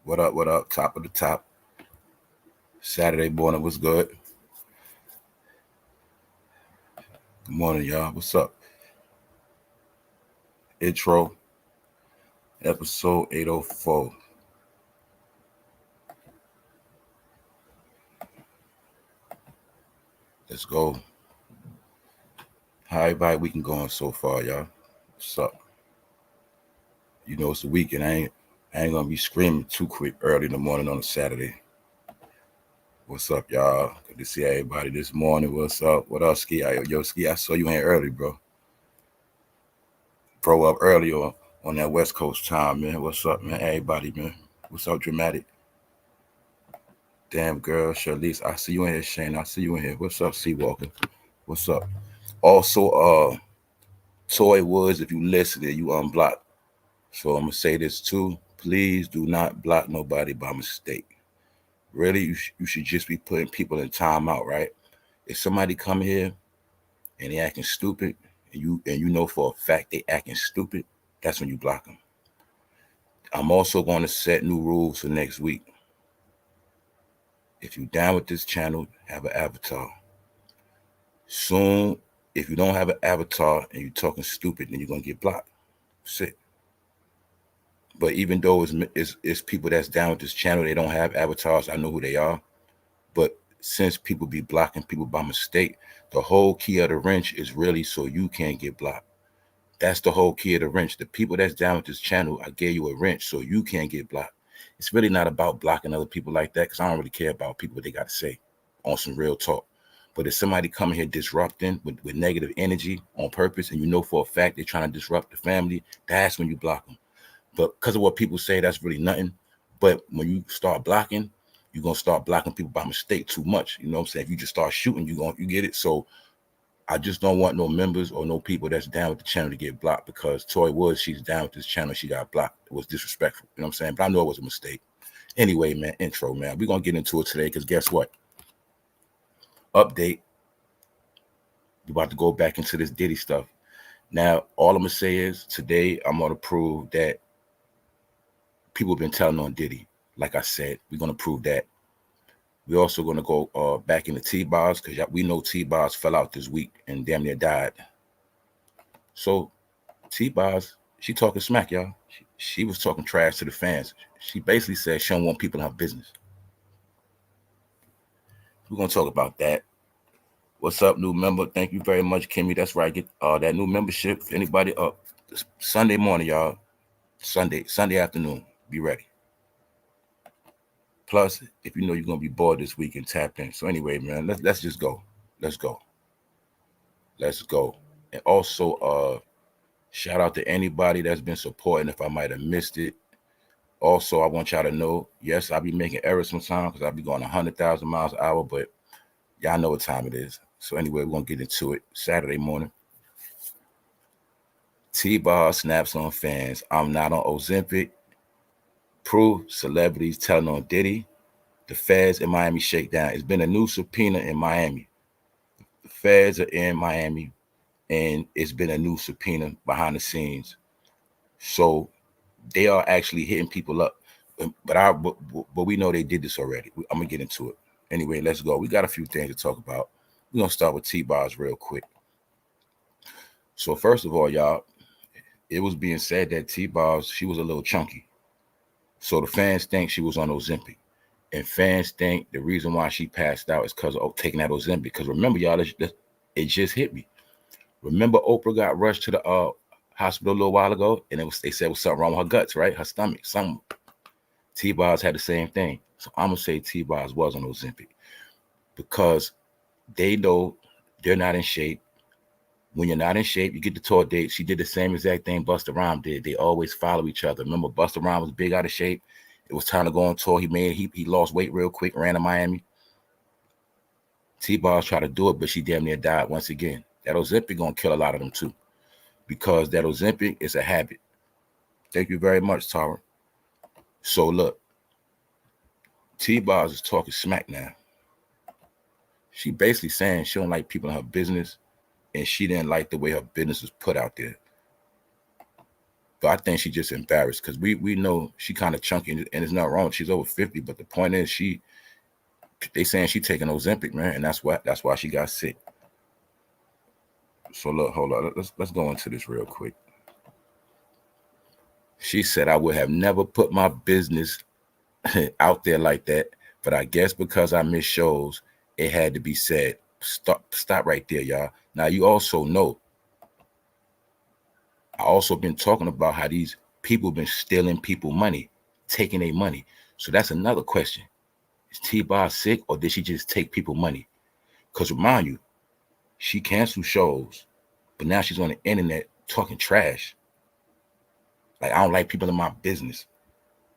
What up? What up? Top of the top. Saturday morning was good. Good morning, y'all. What's up? Intro, episode 804. Let's go. How everybody weekend going so far, y'all? What's up? You know it's the weekend. I ain't gonna be screaming too quick early in the morning on a Saturday. What's up, y'all? Good to see everybody this morning. What's up? What up, Ski? Yo, Ski, I saw you in early, bro. Bro up early on that West Coast time, man. What's up, man? Everybody, man. What's up, Dramatic? Damn, girl, Charlize. I see you in here, Shane. I see you in here. What's up, Seawalker? What's up? Also, Toy Woods, if you listening, you unblocked. So I'm gonna say this too. Please do not block nobody by mistake. Really, you should just be putting people in timeout, right? If somebody come here and they acting stupid, and you know for a fact they acting stupid, that's when you block them. I'm also going to set new rules for next week. If you down with this channel, have an avatar. Soon, if you don't have an avatar and you're talking stupid, then you're gonna get blocked. That's it. But even though it's people that's down with this channel, they don't have avatars. I know who they are. But since people be blocking people by mistake, the whole key of the wrench is really so you can't get blocked. That's the whole key of the wrench. The people that's down with this channel, I gave you a wrench so you can't get blocked. It's really not about blocking other people like that, because I don't really care about people what they got to say on some real talk. But if somebody coming here disrupting with negative energy on purpose, and you know for a fact they're trying to disrupt the family, that's when you block them. But because of what people say, that's really nothing. But when you start blocking, you're going to start blocking people by mistake too much. You know what I'm saying? If you just start shooting, you get it. So I just don't want no members or no people that's down with the channel to get blocked, because Toy Woods, she's down with this channel. She got blocked. It was disrespectful. You know what I'm saying? But I know it was a mistake. Anyway, man, intro, man. We're going to get into it today, because guess what? Update. We're about to go back into this Diddy stuff. Now, all I'm going to say is today I'm going to prove that people have been telling on Diddy. Like I said, we're going to prove that. We're also going to go back into T-BOZ, because we know T-BOZ fell out this week and damn near died. So T-BOZ, she talking smack, y'all. She was talking trash to the fans. She basically said she don't want people in her business. We're going to talk about that. What's up, new member? Thank you very much, Kimmy. That's right. Get that new membership. If anybody up Sunday morning, y'all. Sunday afternoon. Be ready. Plus, if you know you're gonna be bored this week, and tap in. So anyway, man, let's just go. Let's go. And also, shout out to anybody that's been supporting. If I might have missed it. Also, I want y'all to know, yes, I'll be making errors sometimes, because I'll be going 100,000 miles an hour, but y'all know what time it is. So anyway, we're gonna get into it. Saturday morning. T-BOZ snaps on fans. I'm not on Ozempic. Proof celebrities telling on Diddy. The feds in Miami shakedown. It's been a new subpoena in Miami. The feds are in Miami, and it's been a new subpoena behind the scenes. So they are actually hitting people up. But we know they did this already. I'm gonna get into it. Anyway, let's go. We got a few things to talk about. We're gonna start with T-BOZ real quick. So first of all, y'all, it was being said that T-BOZ, she was a little chunky. So the fans think she was on Ozempic. And fans think the reason why she passed out is because of taking that Ozempic. Because remember, y'all, it just hit me. Remember Oprah got rushed to the hospital a little while ago, and they said it was something wrong with her guts, right? Her stomach, something. T-BOZ had the same thing. So I'm going to say T-BOZ was on Ozempic, because they know they're not in shape. When you're not in shape, you get the tour date. She did the same exact thing Busta Rhymes did. They always follow each other. Remember, Busta Rhymes was big out of shape. It was time to go on tour. He lost weight real quick, ran to Miami. T-BOZ tried to do it, but she damn near died once again. That Ozempic gonna kill a lot of them too, because that Ozempic is a habit. Thank you very much, Tara. So look, T-BOZ is talking smack now. She basically saying she don't like people in her business, and she didn't like the way her business was put out there. But I think she just embarrassed because we know she kind of chunky and it's not wrong. She's over 50, but the point is they saying she taking Ozempic, man, and that's why she got sick. So look, hold on, let's go into this real quick. She said, I would have never put my business out there like that, but I guess because I miss shows, it had to be said. Stop right there, y'all. Now you also know I also been talking about how these people been stealing people money, taking their money. So that's another question. Is T-BOZ sick or did she just take people money? Because remind you, she canceled shows, but now she's on the internet talking trash. Like, I don't like people in my business.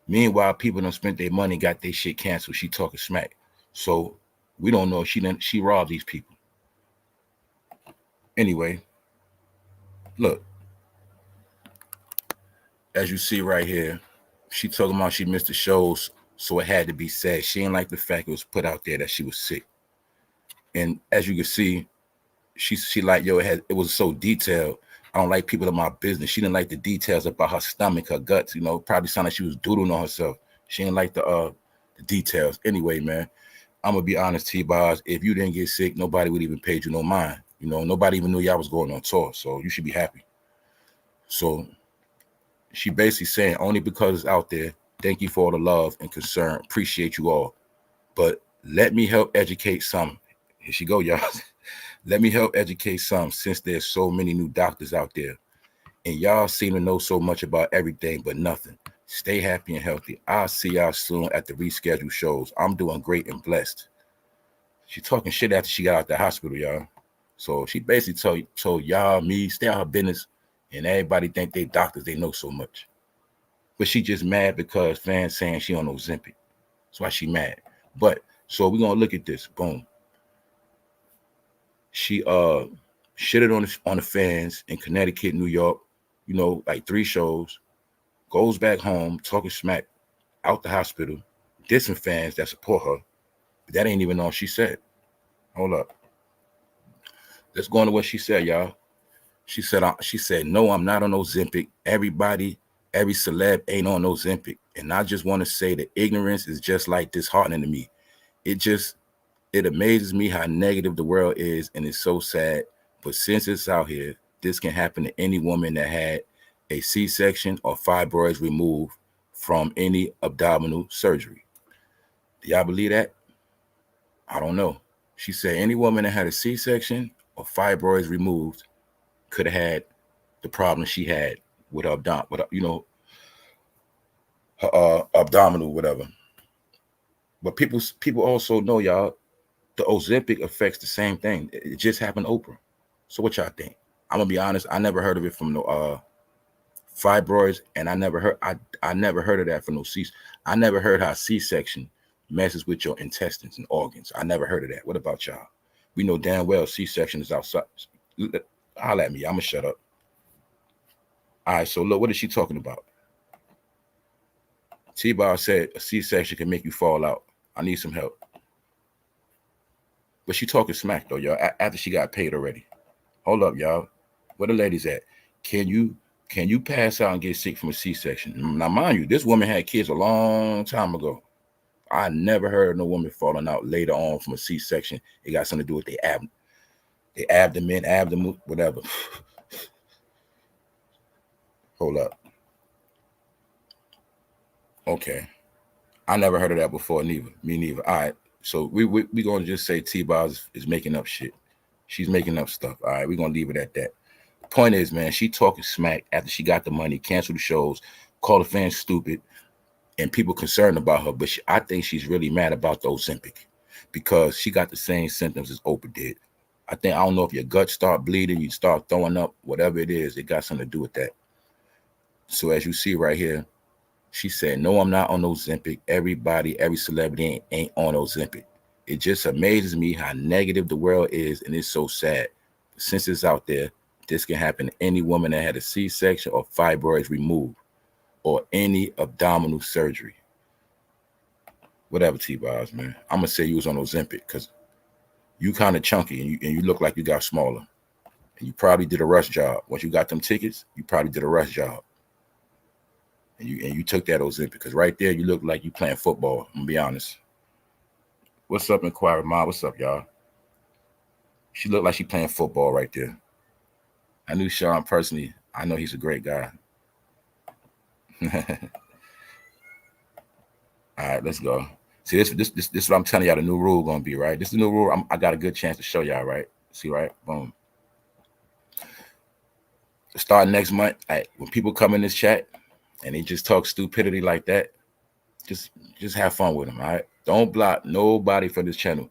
Meanwhile, people done spent their money, got their shit canceled. She talking smack. So we don't know if she robbed these people. Anyway, look. As you see right here, she talking about she missed the shows, so it had to be said. She didn't like the fact it was put out there that she was sick. And as you can see, she like, yo, it was so detailed. I don't like people in my business. She didn't like the details about her stomach, her guts, you know, probably sounded like she was doodling on herself. She didn't like the details. Anyway, man, I'm gonna be honest, T-BOZ, if you didn't get sick, nobody would even pay you no mind. You know, nobody even knew y'all was going on tour, so you should be happy. So she basically saying, only because it's out there, thank you for all the love and concern. Appreciate you all. But let me help educate some. Here she go, y'all. Let me help educate some, since there's so many new doctors out there. And y'all seem to know so much about everything but nothing. Stay happy and healthy. I'll see y'all soon at the rescheduled shows. I'm doing great and blessed. She talking shit after she got out the hospital, y'all. So she basically told y'all, me, stay out her business. And everybody think they doctors, they know so much. But she just mad because fans saying she on Ozempic. That's why she mad. But so we're gonna look at this. Boom. She shitted on the fans in Connecticut, New York, you know, like 3 shows, goes back home, talking smack out the hospital, dissing fans that support her. But that ain't even all she said. Hold up. Let's go into what she said, y'all. She said, no, I'm not on Ozempic. Every celeb ain't on Ozempic. And I just want to say that ignorance is just like disheartening to me. It amazes me how negative the world is, and it's so sad. But since it's out here, this can happen to any woman that had a C-section or fibroids removed from any abdominal surgery. Do y'all believe that? I don't know. She said any woman that had a C-section or fibroids removed could have had the problem she had with her abdominal, her abdominal, whatever. But people also know, y'all, the Ozempic affects the same thing. It just happened to Oprah. So what y'all think? I'm gonna be honest. I never heard of it from no fibroids, and I never heard of that from no C. I never heard how C-section messes with your intestines and organs. I never heard of that. What about y'all? We know damn well C-section is outside. Holla at me. I'm gonna shut up. All right. So look, what is she talking about? T-BOZ said a C-section can make you fall out. I need some help. But she talking smack though, y'all. After she got paid already. Hold up, y'all. Where the ladies at? Can you pass out and get sick from a C-section? Now, mind you, this woman had kids a long time ago. I never heard of no woman falling out later on from a C-section. It got something to do with the abdomen, whatever. Hold up. Okay. I never heard of that before, neither. Me neither. All right. So we gonna just say T-BOZ is making up shit. She's making up stuff. All right, we're gonna leave it at that. The point is, man, she talking smack after she got the money, canceled the shows, called the fans stupid, and people concerned about her. But I think she's really mad about the Ozempic because she got the same symptoms as Oprah did. I don't know if your gut start bleeding, you start throwing up, whatever it is, it got something to do with that. So as you see right here, she said, no, I'm not on Ozempic. Every celebrity ain't on Ozempic. It just amazes me how negative the world is, and it's so sad. Since it's out there, this can happen to any woman that had a C-section or fibroids removed or any abdominal surgery. Whatever, T-BOZ, man. I'm going to say you was on Ozempic because you kind of chunky and you look like you got smaller. And you probably did a rush job. Once you got them tickets, you probably did a rush job. And you took that Ozempic, because right there you look like you playing football. I'm gonna be honest. What's up, Inquiry Mom? What's up, y'all? She looked like she playing football right there. I knew Sean personally. I know he's a great guy. All right, let's go. See, this is what I'm telling y'all the new rule gonna be, right? This is the new rule. I got a good chance to show y'all, right? See, right? Boom. Starting next month, when people come in this chat and they just talk stupidity like that, just have fun with them, all right? Don't block nobody from this channel.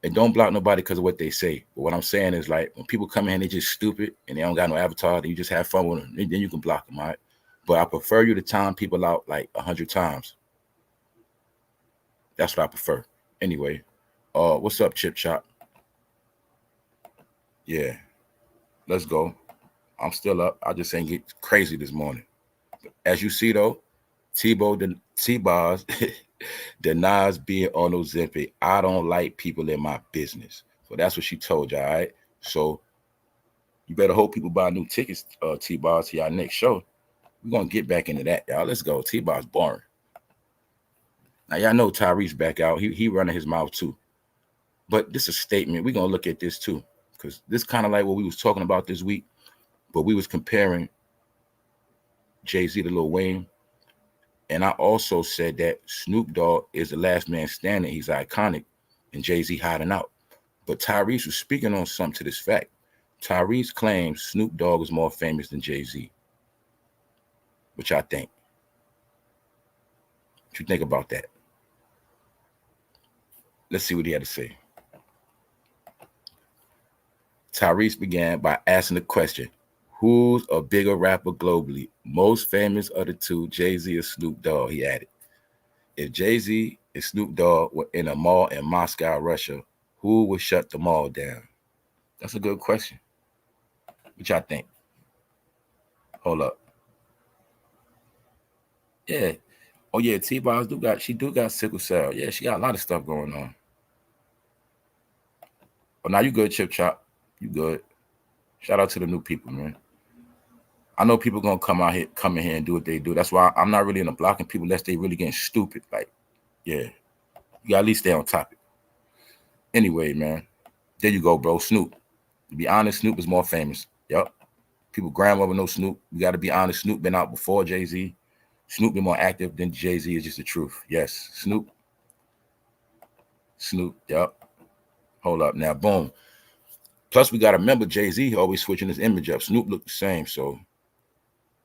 And don't block nobody because of what they say. But what I'm saying is, like, when people come in and they just stupid and they don't got no avatar, then you just have fun with them. Then you can block them, all right? But I prefer you to time people out like 100 times. That's what I prefer. Anyway, what's up, Chip Chop? Yeah, let's go. I'm still up. I just ain't get crazy this morning. As you see, though, T-BOZ denies being on Ozempic. I don't like people in my business. So that's what she told you, all right? So you better hope people buy new tickets, T-BOZ, to y'all next show. We're going to get back into that, y'all. Let's go. T-BOZ boring. Now, y'all know TYRESE back out. He running his mouth, too. But this is a statement. We're going to look at this, too, because this kind of like what we was talking about this week, but we was comparing Jay-Z to Lil Wayne. And I also said that Snoop Dogg is the last man standing. He's iconic, and Jay-Z hiding out. But Tyrese was speaking on something to this fact. Tyrese claims Snoop Dogg is more famous than Jay-Z. Which I think. What you think about that? Let's see what he had to say. Tyrese began by asking the question, who's a bigger rapper globally? Most famous of the two, Jay-Z or Snoop Dogg, he added. If Jay-Z and Snoop Dogg were in a mall in Moscow, Russia, who would shut the mall down? That's a good question. What y'all think? Hold up. Yeah. Oh, yeah, T-BOZ do got sickle cell. Yeah, she got a lot of stuff going on. Oh, now you good, Chip Chop. You good. Shout out to the new people, man. I know people gonna come in here and do what they do. That's why I'm not really into blocking people unless they really getting stupid. Like, yeah, you gotta at least stay on topic. Anyway, man, there you go, bro. Snoop. To be honest, Snoop is more famous. Yup. People grandmother know Snoop. You gotta be honest. Snoop been out before Jay-Z. Snoop been more active than Jay-Z. Is just the truth. Yes, Snoop. Yup. Hold up now. Boom. Plus, we gotta remember Jay-Z always switching his image up. Snoop looked the same, so.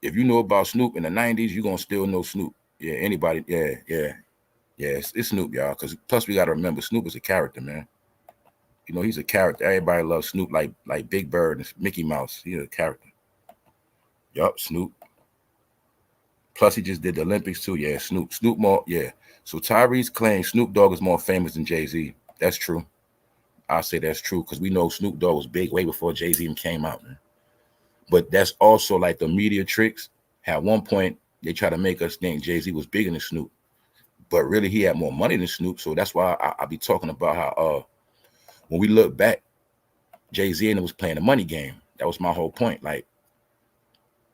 If you know about Snoop in the 90s, you're going to still know Snoop. Yeah, anybody. Yeah, it's Snoop, y'all. Because plus we got to remember, Snoop is a character, man. You know, he's a character. Everybody loves Snoop like Big Bird and Mickey Mouse. He's a character. Yup, Snoop. Plus he just did the Olympics too. Yeah, Snoop more, yeah. So Tyrese claims Snoop Dogg is more famous than Jay-Z. That's true. I say that's true because we know Snoop Dogg was big way before Jay-Z even came out, man. But that's also like the media tricks. At one point, they try to make us think Jay-Z was bigger than Snoop. But really, he had more money than Snoop. So that's why I be talking about how when we look back, Jay-Z was playing the money game. That was my whole point. Like,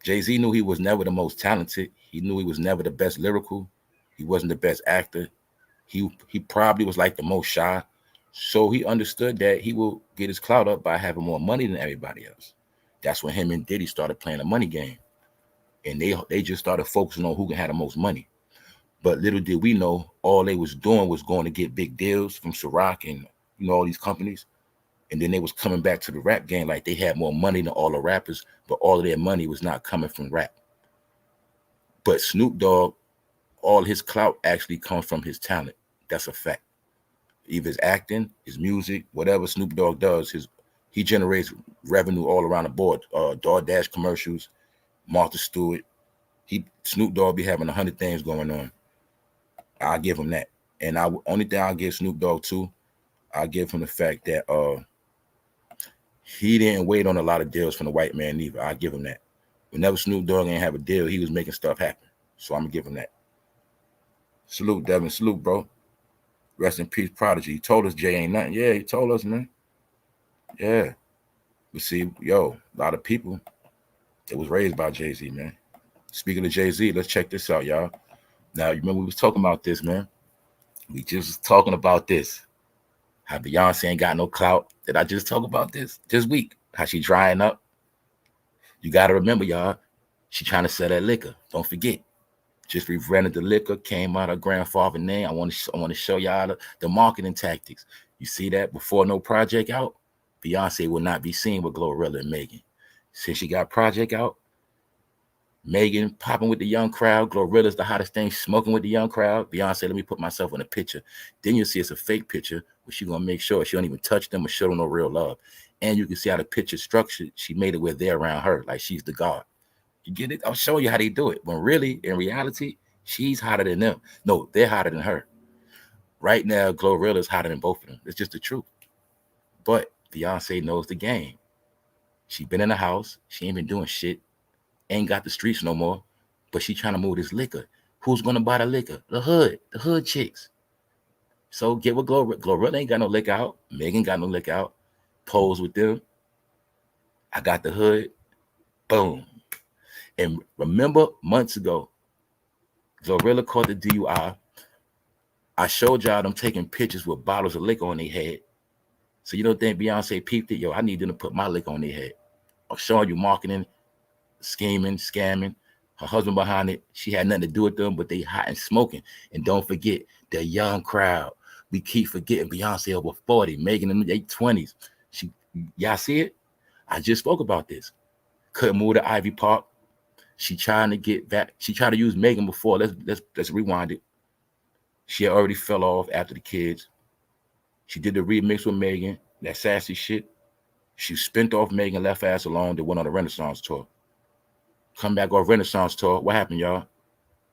Jay-Z knew he was never the most talented. He knew he was never the best lyrical. He wasn't the best actor. He probably was like the most shy. So he understood that he will get his clout up by having more money than everybody else. That's when him and Diddy started playing a money game. And they just started focusing on who can have the most money. But little did we know, all they was doing was going to get big deals from Ciroc and, you know, all these companies. And then they was coming back to the rap game like they had more money than all the rappers, but all of their money was not coming from rap. But Snoop Dogg, all his clout actually comes from his talent. That's a fact. Either his acting, his music, whatever Snoop Dogg does, he generates revenue all around the board. DoorDash commercials, Martha Stewart. Snoop Dogg be having 100 things going on. I'll give him that. And only thing I'll give Snoop Dogg too, I'll give him the fact that he didn't wait on a lot of deals from the white man either. I'll give him that. Whenever Snoop Dogg ain't have a deal, he was making stuff happen. So I'm gonna give him that. Salute, Devin. Salute, bro. Rest in peace, Prodigy. He told us Jay ain't nothing. Yeah, he told us, man. Yeah. But see, a lot of people that was raised by Jay-Z, man. Speaking of Jay-Z, let's check this out, y'all. Now, you remember we was talking about this, man. We just was talking about this. How Beyonce ain't got no clout. Did I just talk about this week? How she drying up? You got to remember, y'all, she trying to sell that liquor. Don't forget. Just rebranded the liquor, came out her grandfather's name. I want to show y'all the marketing tactics. You see that before no project out, Beyonce will not be seen with GLORILLA and Megan. Since she got project out, Megan popping with the young crowd. GLORILLA's the hottest thing, smoking with the young crowd. Beyonce, let me put myself in a picture. Then you'll see it's a fake picture, where she's going to make sure she don't even touch them or show them no real love. And you can see how the picture structured. She made it where they're around her, like she's the god. You get it? I'll show you how they do it. When really, in reality, she's hotter than them. No, they're hotter than her. Right now, GLORILLA's hotter than both of them. It's just the truth. But Beyonce knows the game. She been in the house. She ain't been doing shit. Ain't got the streets no more. But she trying to move this liquor. Who's going to buy the liquor? The hood chicks. So get with GLORILLA. GLORILLA ain't got no liquor out. Megan got no liquor out. Pose with them. I got the hood. Boom. And remember months ago, GLORILLA caught the DUI. I showed y'all them taking pictures with bottles of liquor on their head. So you don't think Beyonce peeped it? Yo, I need them to put my liquor on their head. I'm showing you marketing, scheming, scamming. Her husband behind it. She had nothing to do with them, but they hot and smoking. And don't forget, the young crowd. We keep forgetting Beyonce over 40, Megan in the late 20s. Y'all see it? I just spoke about this. Couldn't move to Ivy Park. She trying to get back. She tried to use Megan before. Let's rewind it. She already fell off after the kids. She did the remix with Megan, that sassy shit. She spent off Megan, left ass alone. They went on a Renaissance tour. Come back off Renaissance tour. What happened, y'all?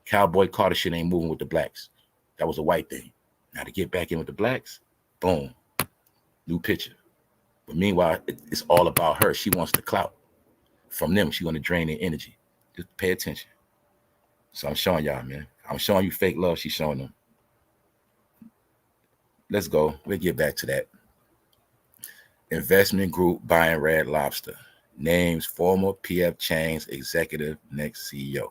Cowboy Carter shit ain't moving with the blacks. That was a white thing. Now to get back in with the blacks, boom, new picture. But meanwhile, it's all about her. She wants the clout. From them, she's going to drain their energy. Just pay attention. So I'm showing y'all, man. I'm showing you fake love. She's showing them. Let's go. We'll get back to that. Investment group buying Red Lobster. Names former PF Chang's executive, next CEO.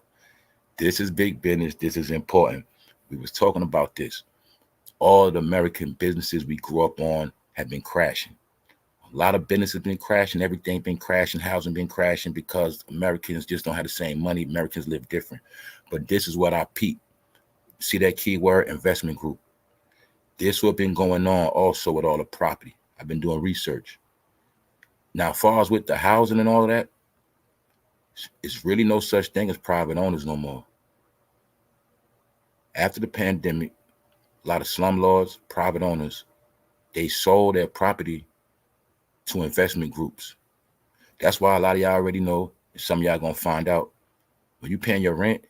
This is big business. This is important. We was talking about this. All the American businesses we grew up on have been crashing. A lot of business has been crashing. Everything been crashing. Housing been crashing because Americans just don't have the same money. Americans live different. But this is what I peep. See that keyword, investment group. This what been going on also with all the property. I've been doing research. Now, as far as with the housing and all of that, it's really no such thing as private owners no more. After the pandemic, a lot of slumlords, private owners, they sold their property to investment groups. That's why a lot of y'all already know, and some of y'all gonna find out, when you paying your rent,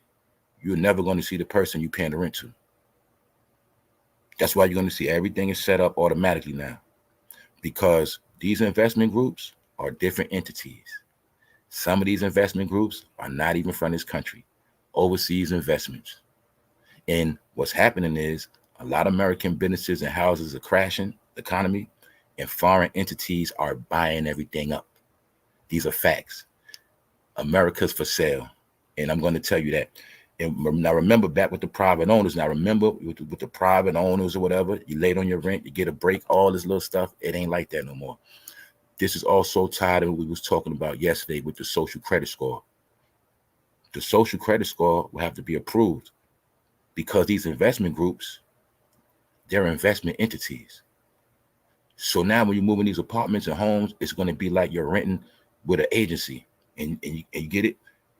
you're never going to see the person you paying the rent to. That's why you're going to see everything is set up automatically now, because these investment groups are different entities. Some of these investment groups are not even from this country, overseas investments. And what's happening is a lot of American businesses and houses are crashing the economy, and foreign entities are buying everything up. These are facts. America's for sale. And I'm going to tell you that. And now remember, back with the private owners. Now remember, with the private owners or whatever, you late on your rent, you get a break, all this little stuff. It ain't like that no more. This is also tied in what we was talking about yesterday with the social credit score. The social credit score will have to be approved because these investment groups, they're investment entities. So now when you move in these apartments and homes, it's going to be like you're renting with an agency, and you get it.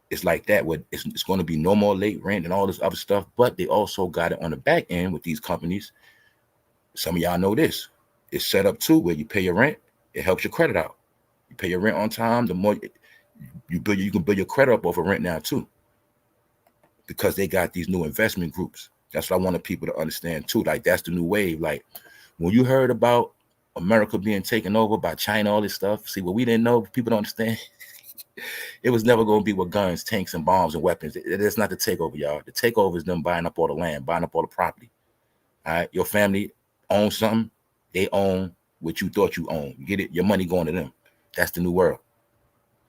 It's like that, where it's going to be no more late rent and all this other stuff. But they also got it on the back end with these companies. Some of y'all know this. It's set up too, where you pay your rent, it helps your credit out. You pay your rent on time, the more you can build your credit up over rent now too, because they got these new investment groups. That's what I wanted people to understand too. Like, that's the new wave. Like, when you heard about America being taken over by China, all this stuff, see, what we didn't know, people don't understand. It was never going to be with guns, tanks, and bombs and weapons. It's not the takeover, y'all. The takeover is them buying up all the land, buying up all the property. All right, your family owns something, they own what you thought you owned. You get it? Your money going to them. That's the new world.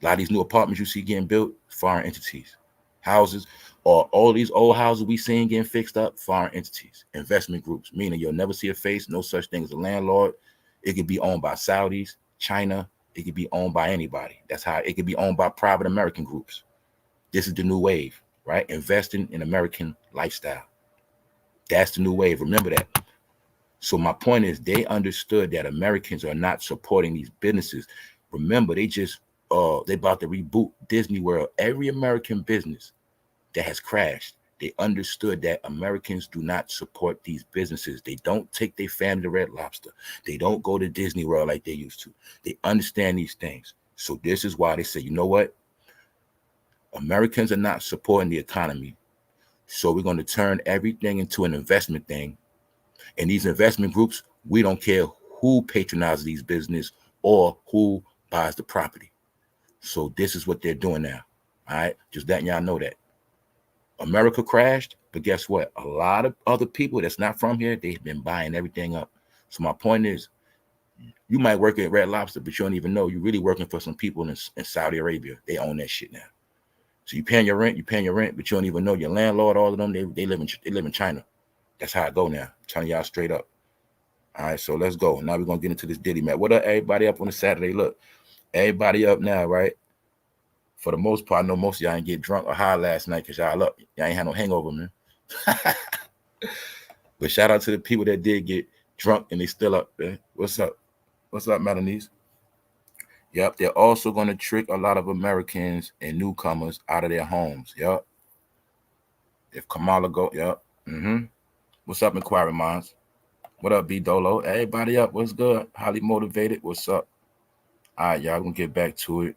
A lot of these new apartments you see getting built, foreign entities. houses, or all these old houses we seeing getting fixed up, foreign entities, investment groups, meaning you'll never see a face, no such thing as a landlord. It could be owned by Saudis, China. It could be owned by anybody. That's how it could be owned by private American groups. This is the new wave, right? Investing in American lifestyle. That's the new wave. Remember that. So my point is, they understood that Americans are not supporting these businesses. Remember, they about to reboot Disney World. Every American business that has crashed, they understood that Americans do not support these businesses. They don't take their family to Red Lobster. They don't go to Disney World like they used to. They understand these things. So this is why they say, you know what? Americans are not supporting the economy. So we're going to turn everything into an investment thing. And these investment groups, we don't care who patronizes these business or who buys the property. So this is what they're doing now. All right. Just letting y'all know that. America crashed, but guess what? A lot of other people that's not from here, they've been buying everything up. So my point is, you might work at Red Lobster, but you don't even know you're really working for some people in Saudi Arabia. They own that shit now. So you're paying your rent, but you don't even know your landlord. All of them, they live in China. That's how it go now. I'm telling y'all straight up. All right, so let's go. Now we're gonna get into this Diddy, man. What up, everybody up on a Saturday? Look, everybody up now, right? For the most part, I know most of y'all ain't get drunk or high last night because y'all up. Y'all ain't had no hangover, man. But shout out to the people that did get drunk and they still up, man. What's up? What's up, Melanies? Yep, they're also going to trick a lot of Americans and newcomers out of their homes. Yep. If Kamala go, yep. What's up, Inquiry Minds? What up, B Dolo? Everybody up? What's good? Highly motivated. What's up? All right, y'all. We're going to get back to it.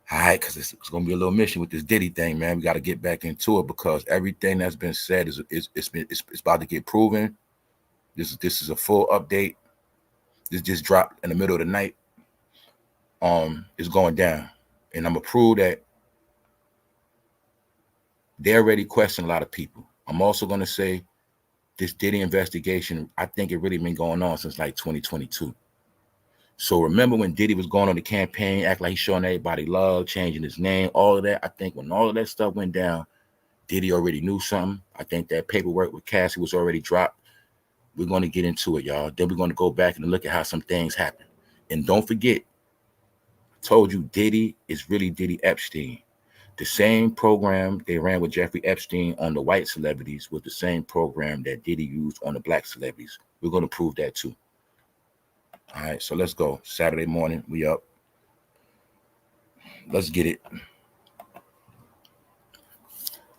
All right, because it's going to be a little mission with this Diddy thing, man. We got to get back into it because everything that's been said is about to get proven. This is a full update. This just dropped in the middle of the night. It's going down. And I'm going to prove that they already question a lot of people. I'm also going to say this Diddy investigation, I think it really been going on since like 2022. So remember when Diddy was going on the campaign, act like he's showing everybody love, changing his name, all of that. I think when all of that stuff went down, Diddy already knew something. I think that paperwork with Cassie was already dropped. We're going to get into it, y'all. Then we're going to go back and look at how some things happen. And don't forget, I told you Diddy is really Diddy Epstein. The same program they ran with Jeffrey Epstein on the white celebrities was the same program that Diddy used on the black celebrities. We're going to prove that too. All right, so let's go. Saturday morning, we up. Let's get it.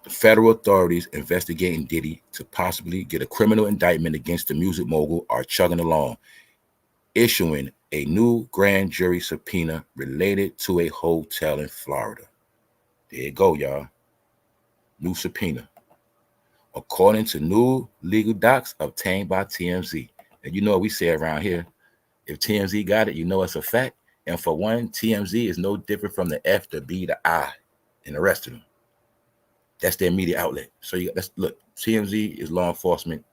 The federal authorities investigating Diddy to possibly get a criminal indictment against the music mogul are chugging along, issuing a new grand jury subpoena related to a hotel in Florida. There you go, y'all. New subpoena. According to new legal docs obtained by TMZ. And you know what we say around here. If TMZ got it, you know it's a fact. And for one, TMZ is no different from the F, the B, the I, and the rest of them. That's their media outlet. So look, TMZ is law enforcement.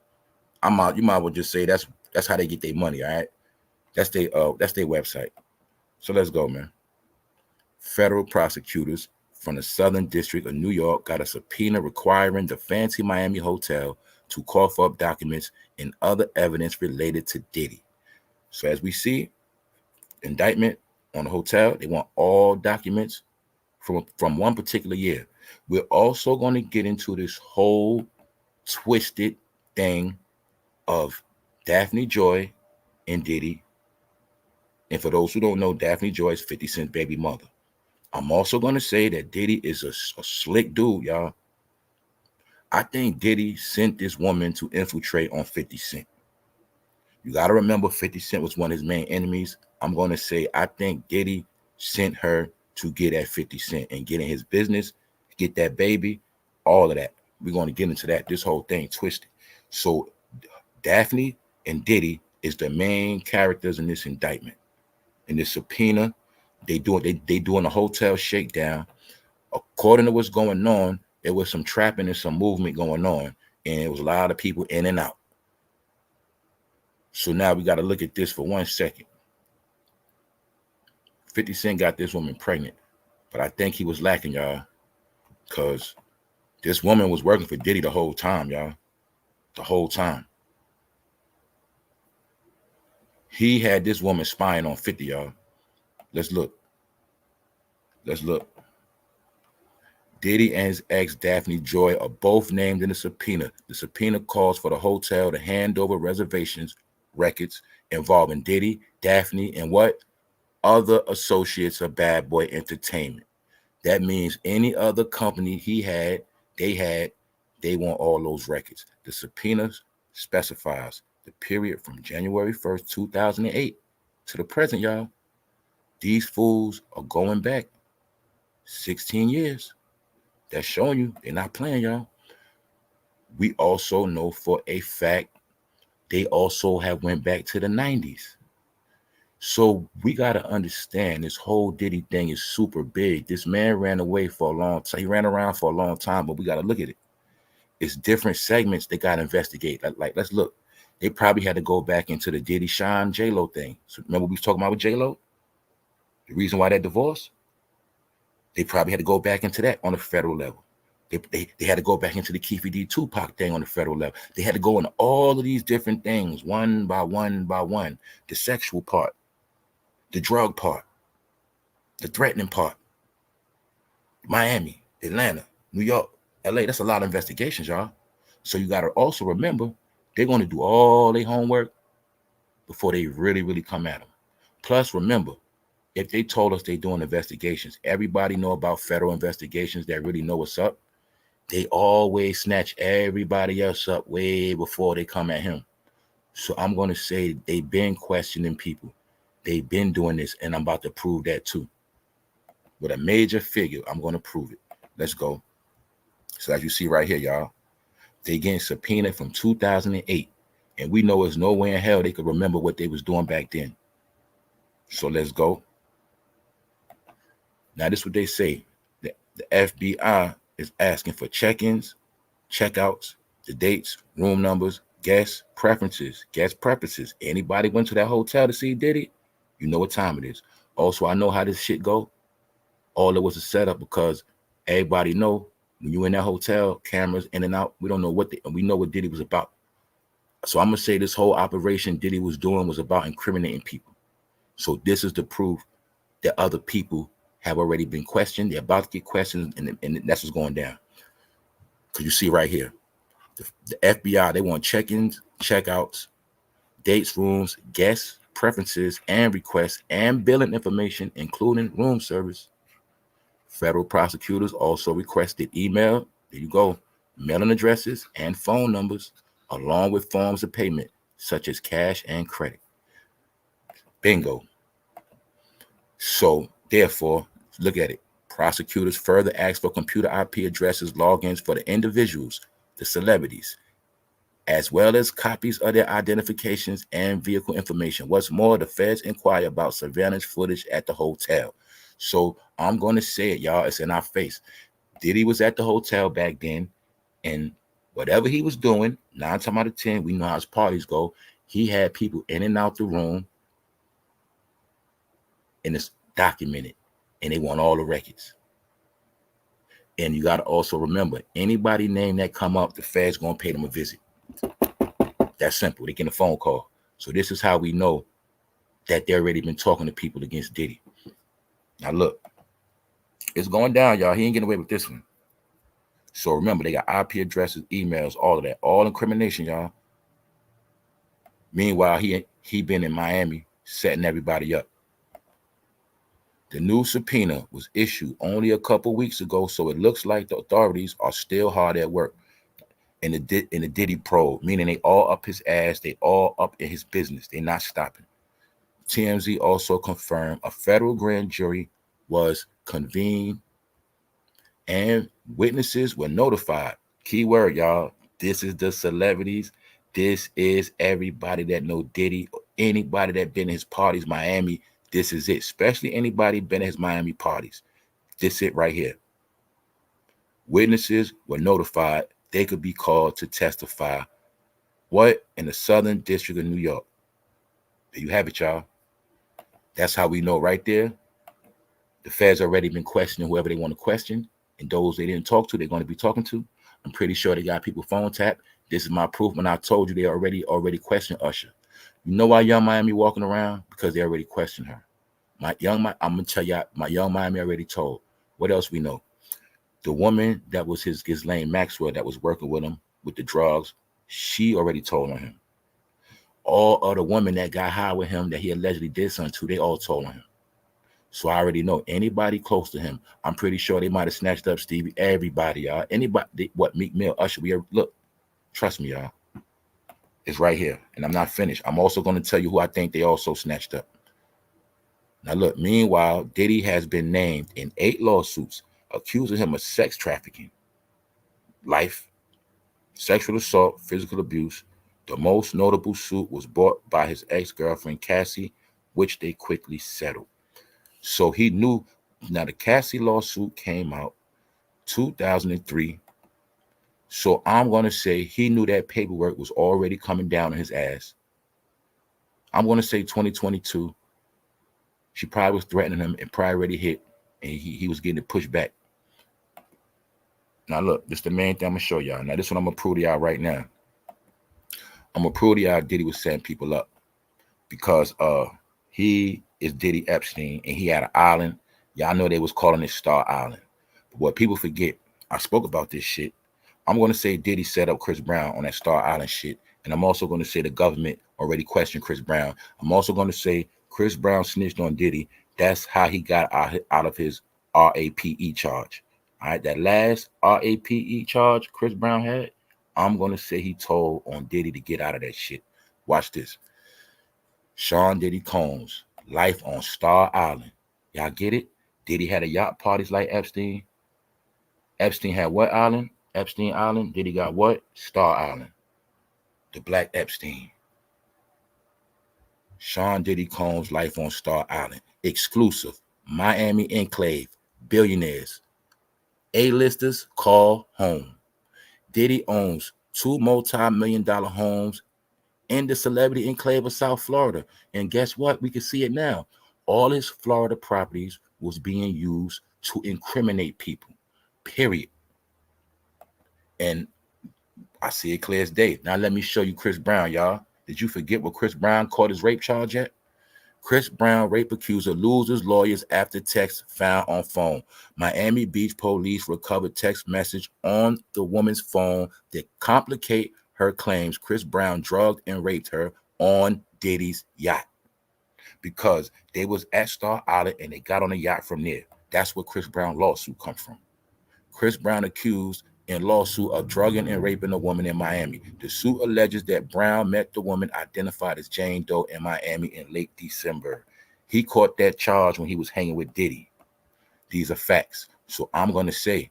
You might as well just say that's how they get their money, all right? That's their website. So let's go, man. Federal prosecutors from the Southern District of New York got a subpoena requiring the Fancy Miami Hotel to cough up documents and other evidence related to Diddy. So as we see, indictment on the hotel, they want all documents from one particular year. We're also going to get into this whole twisted thing of Daphne Joy and Diddy. And for those who don't know, Daphne Joy is 50 Cent's baby mother. I'm also going to say that Diddy is a slick dude, y'all. I think Diddy sent this woman to infiltrate on 50 Cent. You got to remember 50 Cent was one of his main enemies. I'm going to say I think Diddy sent her to get at 50 Cent and get in his business, get that baby, all of that. We're going to get into that. This whole thing twisted. So Daphne and Diddy is the main characters in this indictment. In this subpoena, they doing a hotel shakedown. According to what's going on, there was some trapping and some movement going on, and it was a lot of people in and out. So now we got to look at this for 1 second. 50 Cent got this woman pregnant, but I think he was lacking, y'all. Because this woman was working for Diddy the whole time, y'all. The whole time. He had this woman spying on 50, y'all. Let's look. Let's look. Diddy and his ex, Daphne Joy, are both named in the subpoena. The subpoena calls for the hotel to hand over reservations records involving Diddy, Daphne, and what? Other associates of Bad Boy Entertainment. That means any other company they want all those records. The subpoena specifies the period from January 1st, 2008 to the present, y'all. These fools are going back 16 years. That's showing you they're not playing, y'all. We also know for a fact they also have went back to the 90s. So we got to understand this whole Diddy thing is super big. This man ran away for a long time. He ran around for a long time, but we got to look at it. It's different segments they got to investigate. Like, let's look. They probably had to go back into the Diddy, Sean, J-Lo thing. So remember we was talking about with J-Lo? The reason why that divorce? They probably had to go back into that on a federal level. They had to go back into the Keefe D. Tupac thing on the federal level. They had to go into all of these different things, one by one by one. The sexual part, the drug part, the threatening part. Miami, Atlanta, New York, LA. That's a lot of investigations, y'all. So you got to also remember, they're going to do all their homework before they really come at them. Plus, remember, if they told us they're doing investigations, everybody know about federal investigations that really know what's up. They always snatch everybody else up way before they come at him. So I'm going to say they've been questioning people. They've been doing this, and I'm about to prove that too. With a major figure, I'm going to prove it. Let's go. So as you see right here, y'all, they getting subpoenaed from 2008. And we know there's no way in hell they could remember what they was doing back then. So let's go. Now, this is what they say. The FBI is asking for check-ins, checkouts, the dates, room numbers, guest preferences. Anybody went to that hotel to see Diddy? You know what time it is. Also, I know how this shit go. All it was a setup because everybody know when you in that hotel, cameras in and out. We don't know we know what Diddy was about. So I'm gonna say this whole operation Diddy was doing was about incriminating people. So this is the proof that other people have already been questioned. They're about to get questioned, and that's what's going down. Because you see right here, the FBI, they want check-ins, checkouts, dates, rooms, guests, preferences, and requests, and billing information, including room service. Federal prosecutors also requested email, there you go, mailing addresses and phone numbers, along with forms of payment, such as cash and credit. Bingo. So, therefore, look at it. Prosecutors further asked for computer IP addresses, logins for the individuals, the celebrities, as well as copies of their identifications and vehicle information. What's more, the feds inquire about surveillance footage at the hotel. So I'm going to say it, y'all. It's in our face. Diddy was at the hotel back then, and whatever he was doing, 9 times out of 10, we know how his parties go. He had people in and out the room, and it's documented, and they want all the records. And you got to also remember, anybody name that come up, the feds going to pay them a visit. That's simple. They get a phone call. So this is how we know that they already been talking to people against Diddy. Now look, it's going down, y'all. He ain't getting away with this one. So remember, they got IP addresses, emails, all of that, all incrimination, y'all. Meanwhile, he been in Miami setting everybody up. The new subpoena was issued only a couple weeks ago, so it looks like the authorities are still hard at work in the Diddy probe, meaning they all up his ass, they all up in his business. They're not stopping. TMZ also confirmed a federal grand jury was convened and witnesses were notified. Keyword, y'all. This is the celebrities. This is everybody that know Diddy, anybody that been in his parties, Miami. This is it. Especially anybody been in his Miami parties. This it right here. Witnesses were notified they could be called to testify. What? In the Southern District of New York. There you have it, y'all. That's how we know right there. The feds already been questioning whoever they want to question. and those they didn't talk to, they're going to be talking to. I'm pretty sure they got people phone tapped. This is my proof when I told you they already questioned Usher. You know why Young Miami walking around? Because they already questioned her. I'm gonna tell y'all, my Young Miami already told. What else we know? The woman that was his Ghislaine Maxwell that was working with him with the drugs, she already told on him. All other women that got high with him that he allegedly did something to, they all told on him. So I already know anybody close to him. I'm pretty sure they might have snatched up Stevie. Everybody, y'all. Anybody, what, Meek Mill, Usher, look, trust me, y'all. It's right here. And I'm not finished. I'm also going to tell you who I think they also snatched up. Now look, meanwhile, Diddy has been named in 8 lawsuits accusing him of sex trafficking, life, sexual assault, physical abuse. The most notable suit was brought by his ex-girlfriend, Cassie, which they quickly settled. So he knew. Now the Cassie lawsuit came out 2003. So I'm going to say he knew that paperwork was already coming down on his ass. I'm going to say 2022. She probably was threatening him and probably already hit, and he was getting it pushed back. Now look, this is the main thing I'm going to show y'all. Now this one I'm going to prove to y'all right now. I'm going to prove to y'all Diddy was setting people up because he is Diddy Epstein, and he had an island. Y'all know they was calling it Star Island. But what people forget, I spoke about this shit. I'm going to say Diddy set up Chris Brown on that Star Island shit. And I'm also going to say the government already questioned Chris Brown. I'm also going to say Chris Brown snitched on Diddy. That's how he got out of his RAPE charge. All right, that last RAPE charge Chris Brown had, I'm going to say he told on Diddy to get out of that shit. Watch this. Sean Diddy Combs, life on Star Island. Y'all get it? Diddy had a yacht parties like Epstein. Epstein had what island? Epstein Island. Diddy got what? Star Island. The Black Epstein. Sean Diddy Combs, life on Star Island. Exclusive. Miami Enclave. Billionaires. A-listers call home. Diddy owns 2 multi-million-dollar homes in the celebrity enclave of South Florida. And guess what? We can see it now. All his Florida properties was being used to incriminate people. Period. And I see it clear as day. Now let me show you Chris Brown, y'all. Did you forget what Chris Brown caught his rape charge at? Chris Brown, rape accuser, loses lawyers after text found on phone. Miami Beach police recovered text message on the woman's phone that complicate her claims Chris Brown drugged and raped her on Diddy's yacht. Because they was at Star Island and they got on a yacht from there. That's where Chris Brown lawsuit come from. Chris Brown accused in lawsuit of drugging and raping a woman in Miami. The suit alleges that Brown met the woman identified as Jane Doe in Miami in late December. He caught that charge when he was hanging with Diddy. These are facts. So I'm going to say,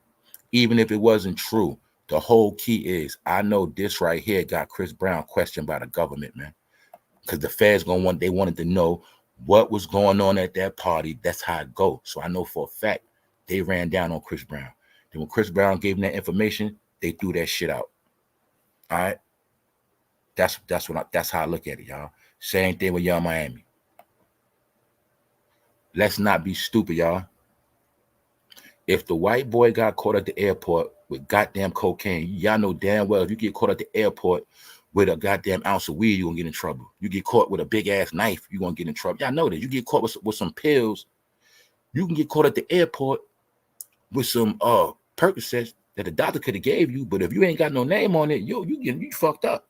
even if it wasn't true, the whole key is, I know this right here got Chris Brown questioned by the government, man. Because the feds they wanted to know what was going on at that party. That's how it goes. So I know for a fact they ran down on Chris Brown. Then when Chris Brown gave them that information, they threw that shit out. All right. That's how I look at it, y'all. Same thing with Young Miami. Let's not be stupid, y'all. If the white boy got caught at the airport with goddamn cocaine, y'all know damn well if you get caught at the airport with a goddamn ounce of weed, you're gonna get in trouble. You get caught with a big ass knife, you're gonna get in trouble. Y'all know that. You get caught with some pills, you can get caught at the airport with some Percocets that the doctor could have gave you, but if you ain't got no name on it, you fucked up.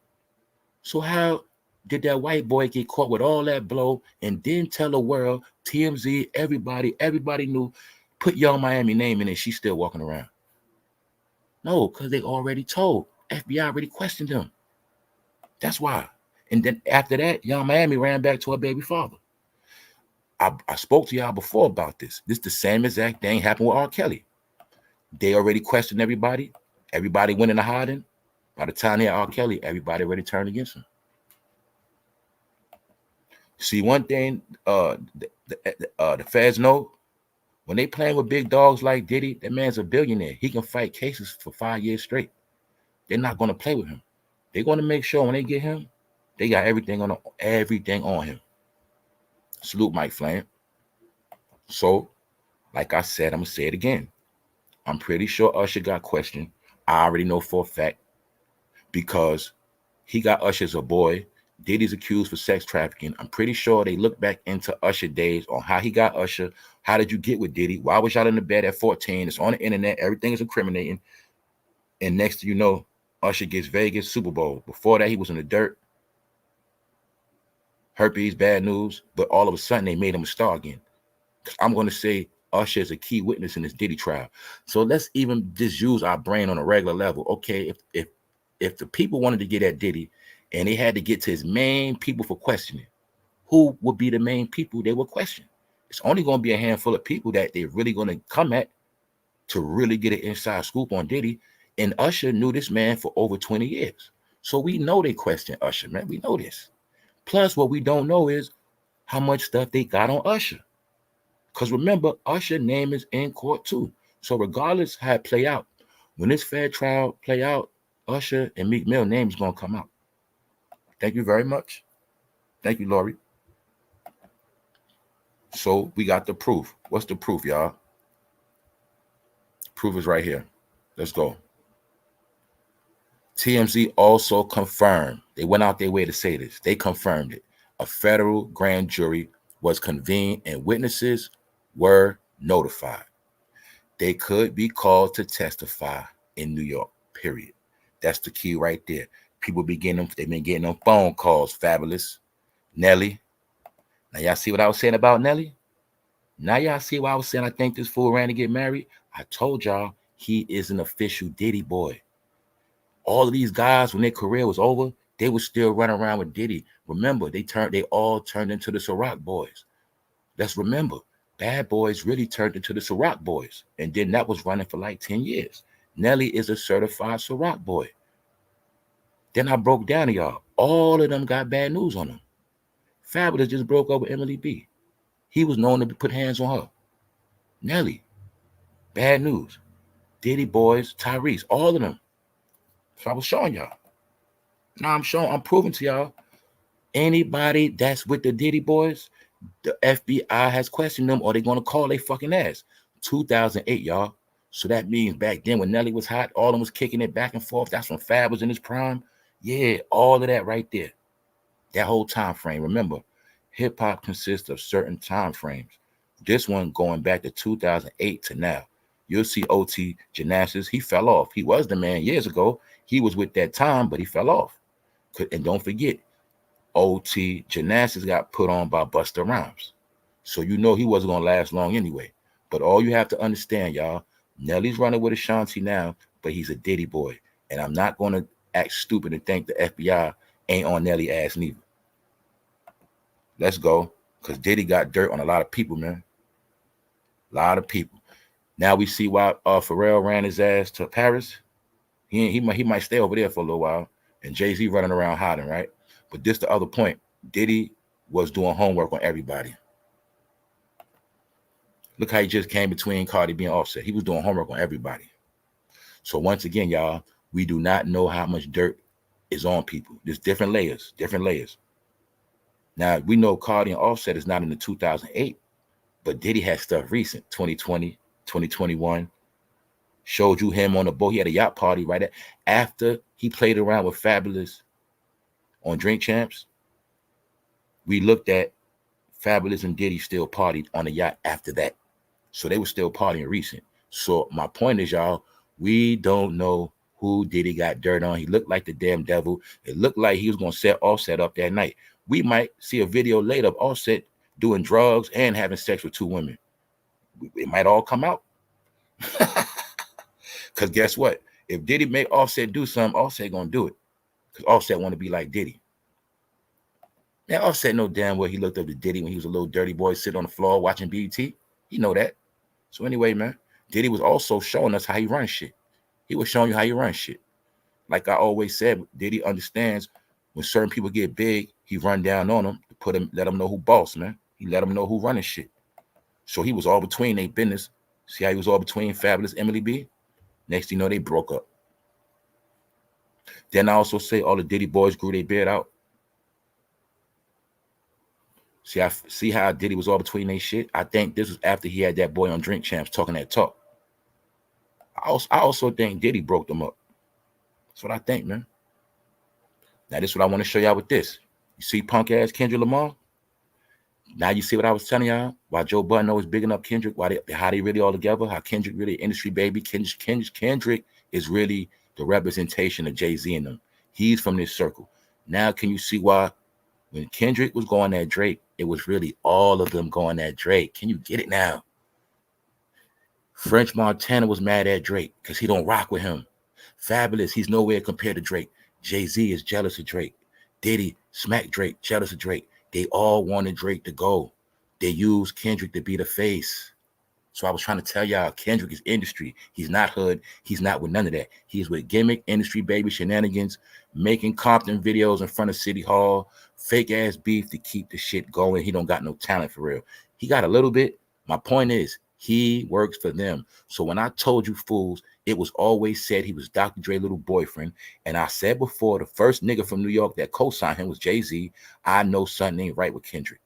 So how did that white boy get caught with all that blow and then tell the world, TMZ, everybody knew, put Young Miami name in it, she's still walking around? No, because they already told. FBI already questioned him. That's why. And then after that, Young Miami ran back to her baby father. I spoke to y'all before about this. This the same exact thing happened with R. Kelly. They already questioned everybody. Everybody went into hiding. By the time they had R. Kelly, everybody already turned against him. See, one thing the feds know, when they playing with big dogs like Diddy, that man's a billionaire. He can fight cases for 5 years straight. They're not going to play with him. They're going to make sure when they get him, they got everything on him. Salute, Mike Flame. So, like I said, I'm going to say it again. I'm pretty sure Usher got questioned. I already know for a fact because he got Usher as a boy. Diddy's accused for sex trafficking. I'm pretty sure they look back into Usher days on how he got Usher. How did you get with Diddy? Why was y'all in the bed at 14? It's on the internet. Everything is incriminating. And next thing you know, Usher gets Vegas Super Bowl. Before that, he was in the dirt. Herpes, bad news. But all of a sudden, they made him a star again. I'm going to say Usher is a key witness in this Diddy trial. So let's even just use our brain on a regular level. Okay, if the people wanted to get at Diddy and they had to get to his main people for questioning, who would be the main people they would question? It's only going to be a handful of people that they're really going to come at to really get an inside scoop on Diddy. And Usher knew this man for over 20 years. So we know they question Usher, man. We know this. Plus, what we don't know is how much stuff they got on Usher. Because remember, Usher's name is in court too. So regardless how it play out, when this fair trial play out, Usher and Meek Mill name is going to come out. Thank you very much. Thank you, Lori. So we got the proof. What's the proof, y'all? Proof is right here. Let's go. TMZ also confirmed. They went out their way to say this. They confirmed it. A federal grand jury was convened and witnesses were notified. They could be called to testify in New York, period. That's the key right there. People they've been getting them phone calls, Fabulous. Nelly. Now y'all see what I was saying about Nelly? Now y'all see why I was saying I think this fool ran to get married? I told y'all he is an official Diddy boy. All of these guys, when their career was over, they would still run around with Diddy. Remember, they all turned into the Ciroc boys. Let's remember, Bad Boys really turned into the Ciroc boys. And then that was running for like 10 years. Nelly is a certified Ciroc boy. Then I broke down to y'all. All of them got bad news on them. Fabulous just broke up with Emily B. He was known to put hands on her. Nelly, bad news. Diddy boys, Tyrese, all of them. So I was showing y'all. Now I'm proving to y'all. Anybody that's with the Diddy boys, the FBI has questioned them or they're going to call their fucking ass. 2008, y'all. So that means back then when Nelly was hot, all of them was kicking it back and forth. That's when Fab was in his prime. Yeah, all of that right there. That whole time frame. Remember, hip-hop consists of certain time frames. This one going back to 2008 to now. You'll see OT Gymnastics. He fell off. He was the man years ago. He was with that time, but he fell off. And don't forget, OT Gymnastics got put on by Busta Rhymes. So you know he wasn't going to last long anyway. But all you have to understand, y'all, Nelly's running with Ashanti now, but he's a Diddy boy. And I'm not going to act stupid and think the FBI ain't on Nelly ass neither. Let's go. Because Diddy got dirt on a lot of people, man. A lot of people. Now we see why Pharrell ran his ass to Paris. He might stay over there for a little while. And Jay-Z running around hiding, right? But this the other point. Diddy was doing homework on everybody. Look how he just came between Cardi B and Offset. He was doing homework on everybody. So once again, y'all, we do not know how much dirt is on people. There's different layers, Now, we know Cardi and Offset is not in the 2008, but Diddy had stuff recent, 2020, 2021. Showed you him on the boat. He had a yacht party right after he played around with Fabulous on Drink Champs. We looked at Fabulous and Diddy still partied on the yacht after that. So they were still partying recent. So my point is, y'all, we don't know who Diddy got dirt on. He looked like the damn devil. It looked like he was going to set Offset up that night. We might see a video later of Offset doing drugs and having sex with two women. It might all come out. Because guess what? If Diddy make Offset do something, Offset going to do it. Because Offset want to be like Diddy. Now, Offset know damn well he looked up to Diddy when he was a little dirty boy sitting on the floor watching BET. He know that. So anyway, man, Diddy was also showing us how he runs shit. He was showing you how he runs shit. Like I always said, Diddy understands when certain people get big, he run down on them to let them know who boss, man. He let them know who running shit. So he was all between their business. See how he was all between Fabulous Emily B? Next thing you know, they broke up. Then I also say all the Diddy boys grew their beard out. See how Diddy was all between their shit? I think this was after he had that boy on Drink Champs talking that talk. I also think Diddy broke them up. That's what I think, man. Now, this is what I want to show y'all with this. You see punk ass Kendrick Lamar? Now you see what I was telling y'all? Why Joe Budden always bigging up Kendrick, how they really all together, how Kendrick really industry baby. Kendrick is really the representation of Jay-Z and them. He's from this circle. Now can you see why when Kendrick was going at Drake, it was really all of them going at Drake? Can you get it now? French Montana was mad at Drake because he don't rock with him. Fabulous, he's nowhere compared to Drake. Jay-Z is jealous of Drake. Diddy smacked Drake, jealous of Drake. They all wanted Drake to go. They used Kendrick to be the face. So I was trying to tell y'all, Kendrick is industry. He's not hood. He's not with none of that. He's with gimmick, industry, baby shenanigans, making Compton videos in front of City Hall, fake ass beef to keep the shit going. He don't got no talent for real. He got a little bit. My point is, he works for them. So when I told you fools, it was always said he was Dr. Dre's little boyfriend. And I said before, the first nigga from New York that co-signed him was Jay-Z. I know something ain't right with Kendrick.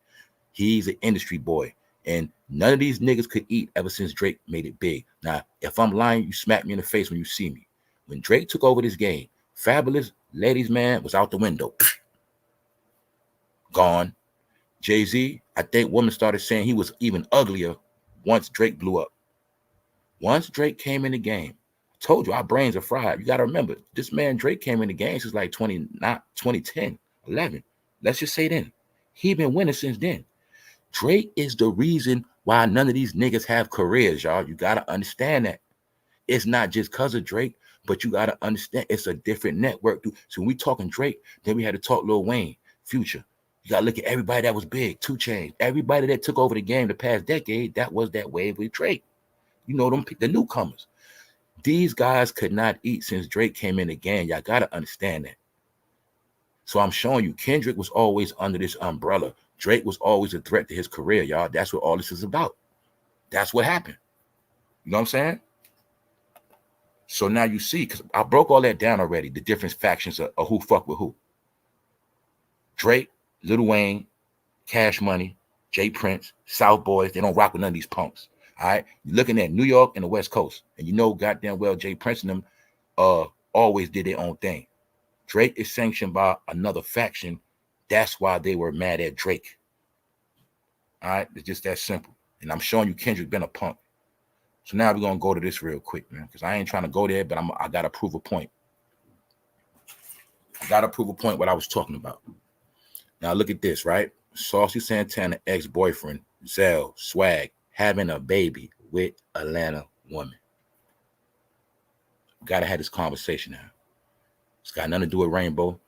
He's an industry boy. And none of these niggas could eat ever since Drake made it big. Now, if I'm lying, you smack me in the face when you see me. When Drake took over this game, Fabulous Ladies Man was out the window. Gone. Jay-Z, I think women started saying he was even uglier once Drake blew up. Once Drake came in the game, I told you our brains are fried. You got to remember, this man Drake came in the game since like 2010, 11. Let's just say then. He been winning since then. Drake is the reason why none of these niggas have careers, y'all. You got to understand that. It's not just because of Drake, but you got to understand it's a different network. So when we talking Drake, then we had to talk Lil Wayne, Future. You got to look at everybody that was big, 2 Chainz. Everybody that took over the game the past decade, that was that wave with Drake. You know them, the newcomers. These guys could not eat since Drake came in the game. Y'all got to understand that. So I'm showing you, Kendrick was always under this umbrella. Drake was always a threat to his career, y'all. That's what all this is about. That's what happened. You know what I'm saying? So now you see, because I broke all that down already, the different factions of who fuck with who. Drake, Lil Wayne, Cash Money, Jay Prince, South Boys, they don't rock with none of these punks. All right? You're looking at New York and the West Coast. And you know goddamn well Jay Prince and them always did their own thing. Drake is sanctioned by another faction. That's why they were mad at Drake. All right? It's just that simple. And I'm showing you Kendrick been a punk. So now we're going to go to this real quick, man, because I ain't trying to go there, but I got to prove a point. I got to prove a point what I was talking about. Now look at this, right? Saucy Santana ex-boyfriend, Zell, Swag, having a baby with Atlanta woman. Got to have this conversation now. It's got nothing to do with Rainbow.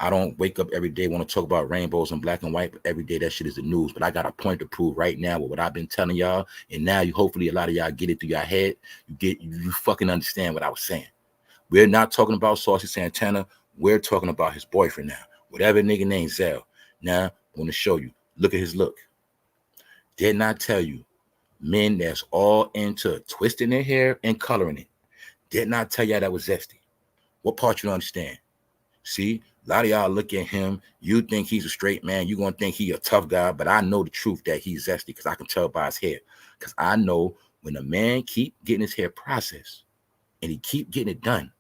I don't wake up every day want to talk about rainbows and black and white, but every day that shit is the news. But I got a point to prove right now with what I've been telling y'all. And now you hopefully a lot of y'all get it through your head. You fucking understand what I was saying. We're not talking about Saucy Santana. We're talking about his boyfriend now. Whatever nigga named Zell. Now, I want to show you. Look at his look. Did not tell you. Men that's all into twisting their hair and coloring it. Did not tell y'all that was zesty. What part you don't understand? See, a lot of y'all look at him. You think he's a straight man. You're going to think he a tough guy. But I know the truth that he's zesty because I can tell by his hair. Because I know when a man keep getting his hair processed and he keep getting it done,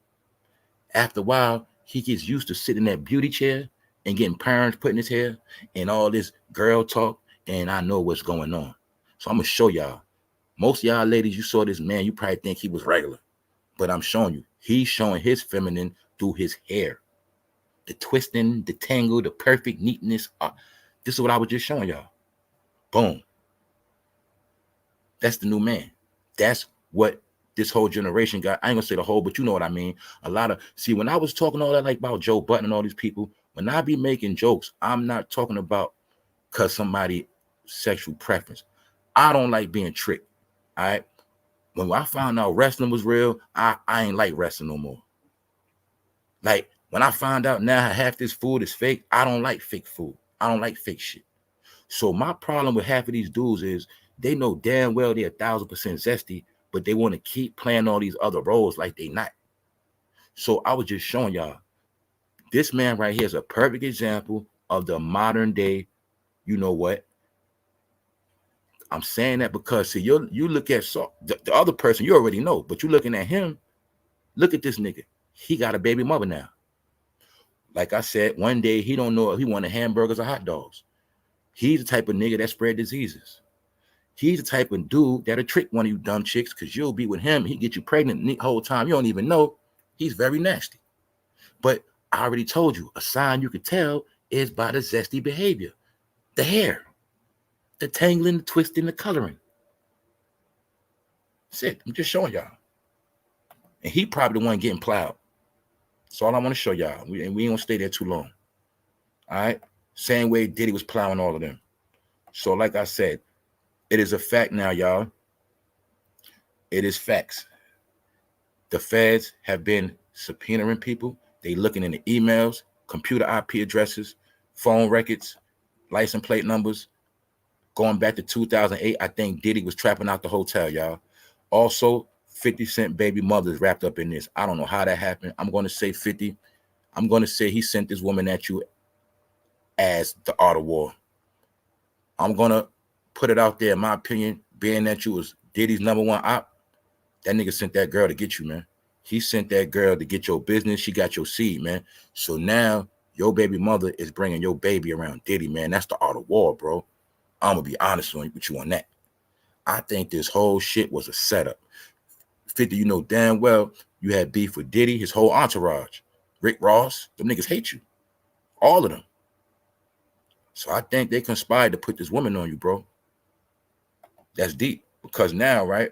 after a while, he gets used to sitting in that beauty chair and getting parents putting his hair and all this girl talk. And I know what's going on. So I'm going to show y'all. Most of y'all ladies, you saw this man, you probably think he was regular. But I'm showing you. He's showing his feminine through his hair. The twisting, the tangle, the perfect neatness. This is what I was just showing y'all. Boom. That's the new man. That's what this whole generation got. I ain't gonna say the whole, but you know what I mean. A lot of, see, when I was talking all that like about Joe Budden and all these people, when I be making jokes, I'm not talking about because somebody sexual preference. I don't like being tricked. All right. When I found out wrestling was real, I ain't like wrestling no more. Like, when I find out now half this food is fake, I don't like fake food. I don't like fake shit. So my problem with half of these dudes is they know damn well they're 1000% zesty, but they want to keep playing all these other roles like they not. So I was just showing y'all, this man right here is a perfect example of the modern day, you know what, I'm saying that because see, you look at the other person, you already know, but you looking at him. Look at this nigga. He got a baby mother now. Like I said, one day he don't know if he wanted hamburgers or hot dogs. He's the type of nigga that spread diseases. He's the type of dude that'll trick one of you dumb chicks because you'll be with him. He get you pregnant the whole time. You don't even know. He's very nasty. But I already told you, a sign you could tell is by the zesty behavior. The hair. The tangling, the twisting, the coloring. That's it. I'm just showing y'all. And he probably the one getting plowed. That's all I want to show y'all. We ain't gonna stay there too long. All right? Same way Diddy was plowing all of them. So like I said, it is a fact now, y'all. It is facts. The feds have been subpoenaing people. They looking in the emails, computer IP addresses, phone records, license plate numbers. Going back to 2008, I think Diddy was trapping out the hotel, y'all. Also, 50 Cent baby mother's wrapped up in this. I don't know how that happened. I'm going to say 50. I'm going to say he sent this woman at you as the art of war. I'm going to put it out there, in my opinion, being that you was Diddy's #1 op, that nigga sent that girl to get you, man. He sent that girl to get your business. She got your seed, man. So now your baby mother is bringing your baby around Diddy, man. That's the art of war, bro. I'm going to be honest with you on that. I think this whole shit was a setup. 50, you know damn well you had beef with Diddy, his whole entourage. Rick Ross, them niggas hate you. All of them. So I think they conspired to put this woman on you, bro. That's deep. Because now, right,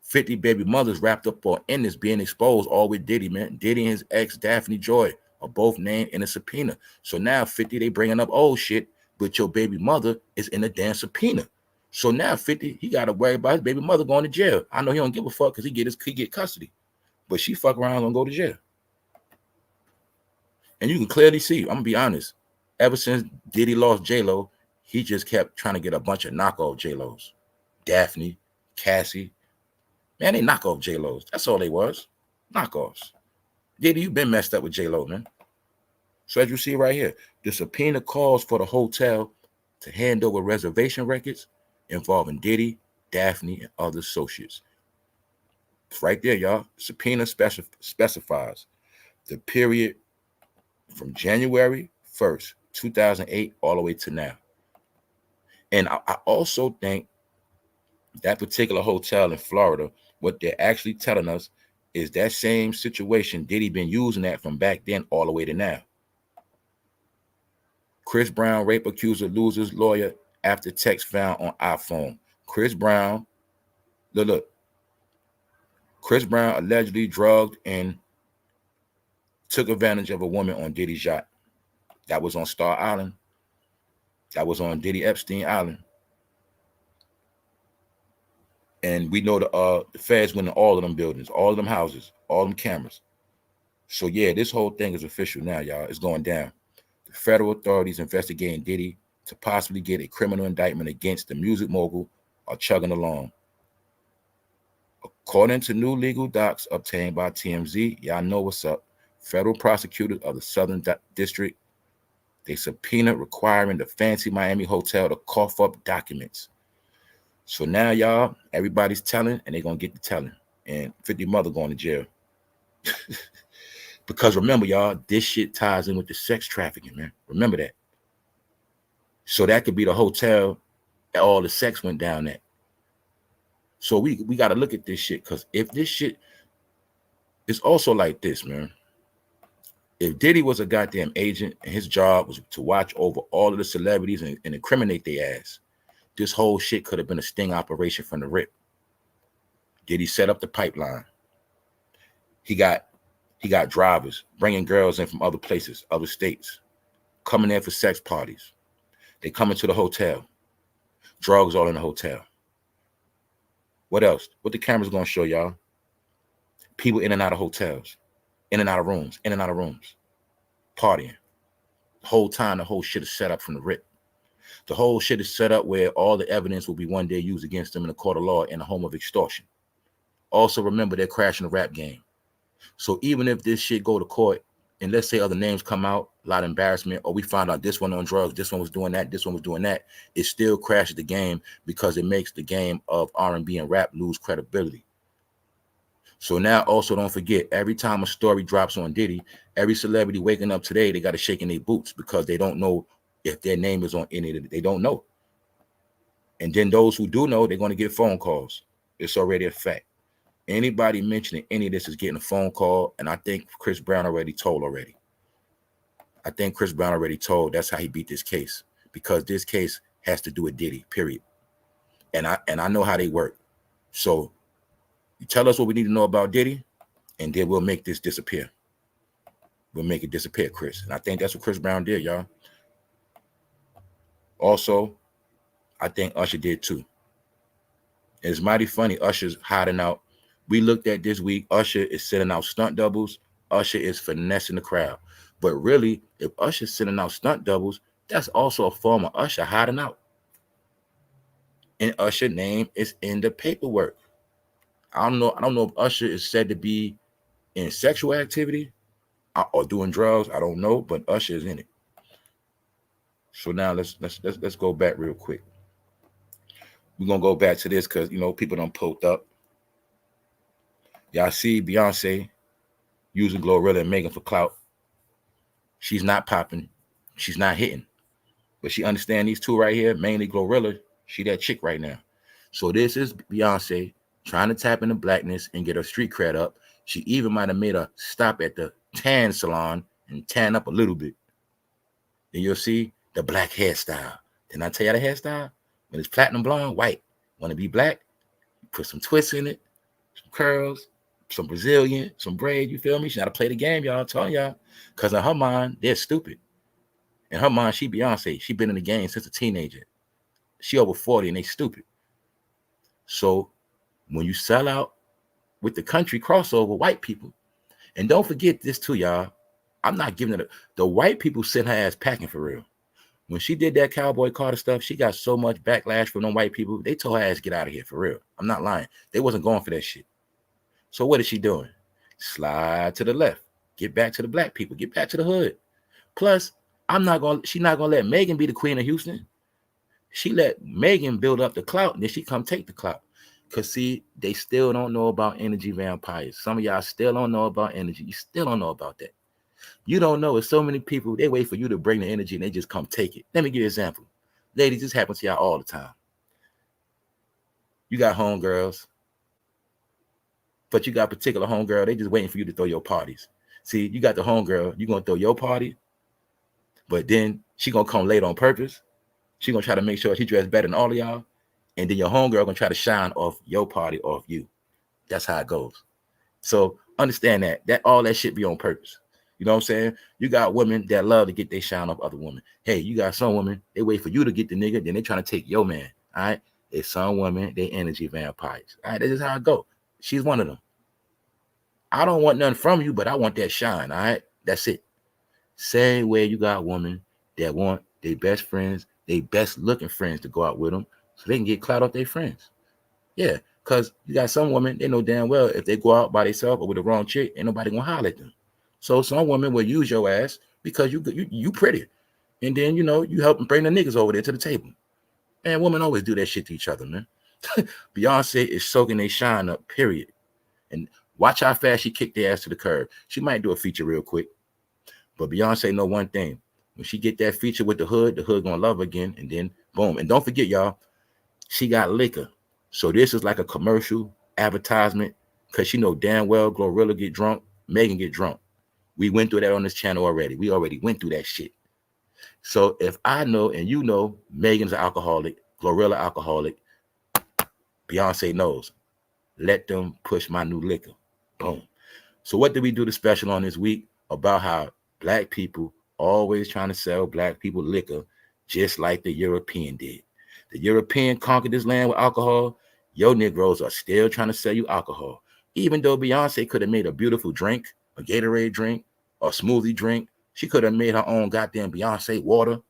50 baby mothers wrapped up in this being exposed all with Diddy, man. Diddy and his ex, Daphne Joy, are both named in a subpoena. So now 50, they bringing up old shit, but your baby mother is in a damn subpoena. So now 50, he got to worry about his baby mother going to jail. I know he don't give a fuck because he get custody. But she fuck around and go to jail. And you can clearly see, I'm going to be honest, ever since Diddy lost J-Lo, he just kept trying to get a bunch of knockoff J-Los. Daphne, Cassie. Man, they knockoff J-Los. That's all they was. Knockoffs. Diddy, you been messed up with J-Lo, man. So as you see right here, the subpoena calls for the hotel to hand over reservation records involving Diddy, Daphne, and other associates. It's right there, y'all. Subpoena specifies the period from January 1st, 2008, all the way to now. And I also think that particular hotel in Florida, what they're actually telling us is that same situation Diddy been using that from back then all the way to now. Chris Brown rape accuser loses lawyer after text found on iPhone. Chris Brown, look. Chris Brown allegedly drugged and took advantage of a woman on Diddy's yacht. That was on Star Island. That was on Diddy Epstein Island. And we know the feds went in all of them buildings, all of them houses, all them cameras. So yeah, this whole thing is official now, y'all. It's going down. The federal authorities investigating Diddy to possibly get a criminal indictment against the music mogul are chugging along. According to new legal docs obtained by TMZ, y'all know what's up. Federal prosecutors of the Southern District, they subpoena requiring the fancy Miami hotel to cough up documents. So now, y'all, everybody's telling, and they're going to get to telling. And 50 mother going to jail. Because remember, y'all, this shit ties in with the sex trafficking, man. Remember that. So that could be the hotel that all the sex went down at. So we got to look at this shit, because if this shit is also like this, man. If Diddy was a goddamn agent and his job was to watch over all of the celebrities and incriminate their ass, this whole shit could have been a sting operation from the rip. Diddy set up the pipeline. He got drivers bringing girls in from other places, other states, coming in for sex parties. They come into the hotel. Drugs all in the hotel. What else? What the camera's gonna show y'all? People in and out of hotels, in and out of rooms, partying. The whole time, the whole shit is set up from the rip. The whole shit is set up where all the evidence will be one day used against them in a court of law in a home of extortion. Also, remember, they're crashing the rap game. So even if this shit go to court, and let's say other names come out, a lot of embarrassment, or we found out this one on drugs, this one was doing that, this one was doing that, it still crashes the game because it makes the game of R&B and rap lose credibility. So now also don't forget, every time a story drops on Diddy, every celebrity waking up today, they got to shake in their boots because they don't know if their name is on any of it. They don't know. And then those who do know, they're going to get phone calls. It's already a fact. Anybody mentioning any of this is getting a phone call, and I think Chris Brown already told already. I think Chris Brown already told that's how he beat this case, because this case has to do with Diddy, period. And I know how they work. So you tell us what we need to know about Diddy, and then we'll make this disappear. We'll make it disappear, Chris. And I think that's what Chris Brown did, y'all. Also, I think Usher did too. It's mighty funny. Usher's hiding out. We looked at this week. Usher is sending out stunt doubles. Usher is finessing the crowd. But really, if Usher's sending out stunt doubles, that's also a form of Usher hiding out. And Usher's name is in the paperwork. I don't know if Usher is said to be in sexual activity or doing drugs. I don't know, but Usher is in it. So now let's go back real quick. We're gonna go back to this because people done poked up. Y'all see Beyonce using GLORILLA and Megan for clout. She's not popping. She's not hitting. But she understands these two right here, mainly GLORILLA. She that chick right now. So this is Beyonce trying to tap into blackness and get her street cred up. She even might have made a stop at the tan salon and tan up a little bit. Then you'll see the black hairstyle. Didn't I tell you the hairstyle? When it's platinum blonde, white. Want to be black? Put some twists in it, some curls, some Brazilian, some braid, you feel me? She got to play the game, y'all. I'm telling y'all. Because in her mind, they're stupid. In her mind, she Beyonce. She been in the game since a teenager. She over 40 and they stupid. So when you sell out with the country crossover, white people, and don't forget this too, y'all. I'm not giving it the white people sent her ass packing for real. When she did that Cowboy Carter stuff, she got so much backlash from them white people. They told her ass get out of here for real. I'm not lying. They wasn't going for that shit. So what is she doing? Slide to the left. Get back to the black people. Get back to the hood. Plus, she's not gonna let Megan be the queen of Houston. She let Megan build up the clout, and then she come take the clout. Cause see, they still don't know about energy vampires. Some of y'all still don't know about energy. You still don't know about that. You don't know. It's so many people, they wait for you to bring the energy and they just come take it. Let me give you an example. Ladies, this happens to y'all all the time. You got homegirls, but you got a particular homegirl, they just waiting for you to throw your parties. See, you got the homegirl, you gonna throw your party, but then she gonna come late on purpose. She gonna try to make sure she dressed better than all of y'all. And then your homegirl gonna try to shine off your party, off you. That's how it goes. So understand that all that shit be on purpose. You know what I'm saying? You got women that love to get their shine off other women. Hey, you got some women, they wait for you to get the nigga, then they trying to take your man. All right. It's some women, they energy vampires. All right, this is how it go. She's one of them. I don't want nothing from you, but I want that shine. All right. That's it. Same way you got women that want their best friends, their best looking friends to go out with them so they can get clout off their friends. Yeah. Because you got some women, they know damn well if they go out by themselves or with the wrong chick, ain't nobody gonna holler at them. So some women will use your ass because you pretty. And then, you help them bring the niggas over there to the table. And women always do that shit to each other, man. Beyonce is soaking their shine up, period. And watch how fast she kicked their ass to the curb. She might do a feature real quick. But Beyonce know one thing. When she get that feature with the hood gonna love her again. And then, boom. And don't forget, y'all, she got liquor. So this is like a commercial advertisement because she know damn well GLORILLA get drunk, Megan get drunk. We went through that on this channel already. We already went through that shit. So if I know and you know Megan's an alcoholic, GLORILLA alcoholic, Beyonce knows. Let them push my new liquor. Boom. So what did we do the special on this week about how black people always trying to sell black people liquor just like the European did. The European conquered this land with alcohol. Your Negroes are still trying to sell you alcohol. Even though Beyonce could have made a beautiful drink, a Gatorade drink, or smoothie drink. She could have made her own goddamn Beyonce water.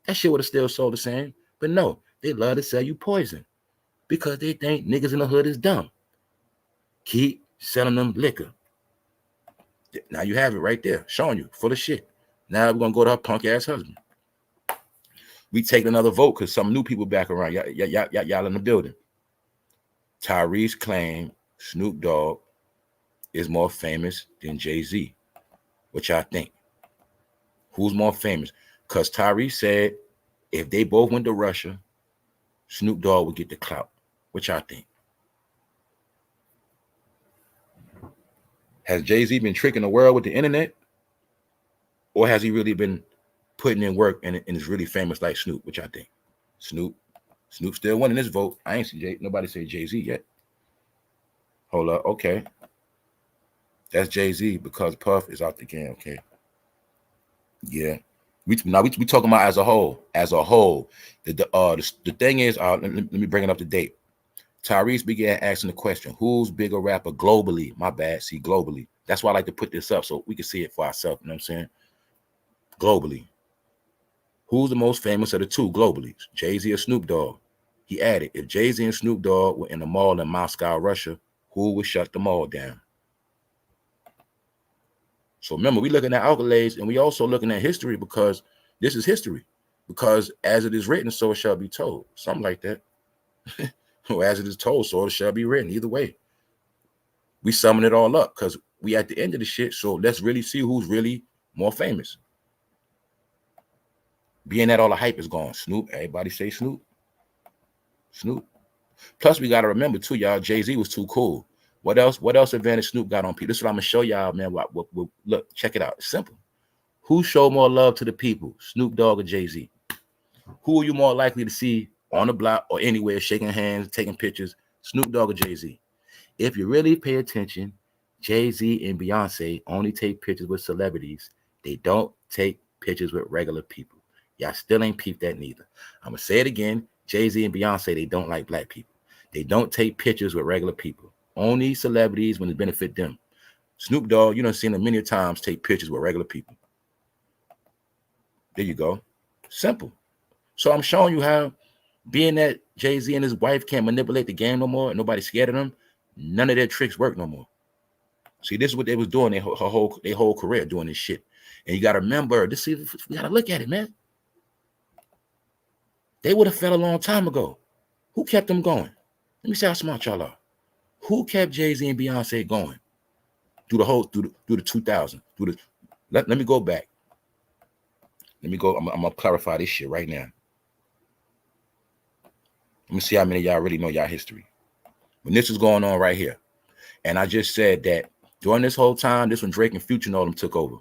That shit would have still sold the same. But no, they love to sell you poison because they think niggas in the hood is dumb. Keep selling them liquor. Now you have it right there, showing you, full of shit. Now we're gonna go to her punk ass husband. We take another vote because some new people back around. Y'all in the building. Tyrese claimed Snoop Dogg is more famous than Jay-Z. What y'all think? Who's more famous? Because Tyrese said if they both went to Russia, Snoop Dogg would get the clout. What y'all think? Has Jay-Z been tricking the world with the internet? Or has he really been putting in work and is really famous like Snoop? What y'all think? Snoop still winning this vote. I ain't see nobody say Jay-Z yet. Hold up. Okay. That's Jay-Z because Puff is out the game. Okay. Yeah. We talking about as a whole. As a whole. The thing is, let me bring it up to date. Tyrese began asking the question, who's bigger rapper globally? My bad. See, globally. That's why I like to put this up so we can see it for ourselves. You know what I'm saying? Globally. Who's the most famous of the two globally? Jay-Z or Snoop Dogg? He added, if Jay-Z and Snoop Dogg were in a mall in Moscow, Russia, who would shut the mall down? So remember, we're looking at accolades and we also looking at history because this is history. Because as it is written, so it shall be told. Something like that. Or as it is told, so it shall be written. Either way. We summing it all up because we at the end of the shit. So let's really see who's really more famous. Being that all the hype is gone. Snoop, everybody say Snoop. Snoop. Plus, we got to remember, too, y'all, Jay-Z was too cool. What else advantage Snoop got on people? This is what I'm going to show y'all, man. Look, check it out. It's simple. Who showed more love to the people, Snoop Dogg or Jay-Z? Who are you more likely to see on the block or anywhere, shaking hands, taking pictures, Snoop Dogg or Jay-Z? If you really pay attention, Jay-Z and Beyonce only take pictures with celebrities. They don't take pictures with regular people. Y'all still ain't peeped that neither. I'm going to say it again. Jay-Z and Beyonce, they don't like black people. They don't take pictures with regular people. Only celebrities when it benefit them. Snoop Dogg, you done seen him many times take pictures with regular people. There you go. Simple. So I'm showing you how being that Jay-Z and his wife can't manipulate the game no more and nobody's scared of them, none of their tricks work no more. See, this is what they was doing their whole career, doing this shit. And you got to remember, we got to look at it, man. They would have fell a long time ago. Who kept them going? Let me see how smart y'all are. Who kept Jay-Z and Beyonce going through the 2000s? Let me go back. Let me go. I'm gonna clarify this shit right now. Let me see how many of y'all really know y'all history. When this was going on right here, and I just said that during this whole time, this when Drake and Future and all them took over.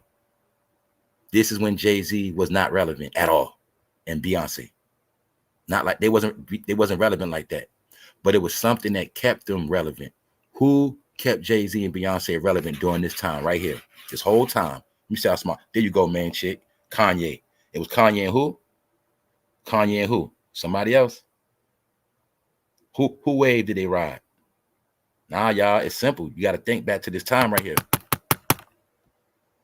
This is when Jay-Z was not relevant at all, and Beyonce. Not like they wasn't relevant like that, but it was something that kept them relevant. Who kept Jay-Z and Beyonce relevant during this time right here? This whole time. Let me see how smart. There you go, man, chick. Kanye. It was Kanye and who? Kanye and who? Somebody else? Who wave did they ride? Nah, y'all, it's simple. You got to think back to this time right here.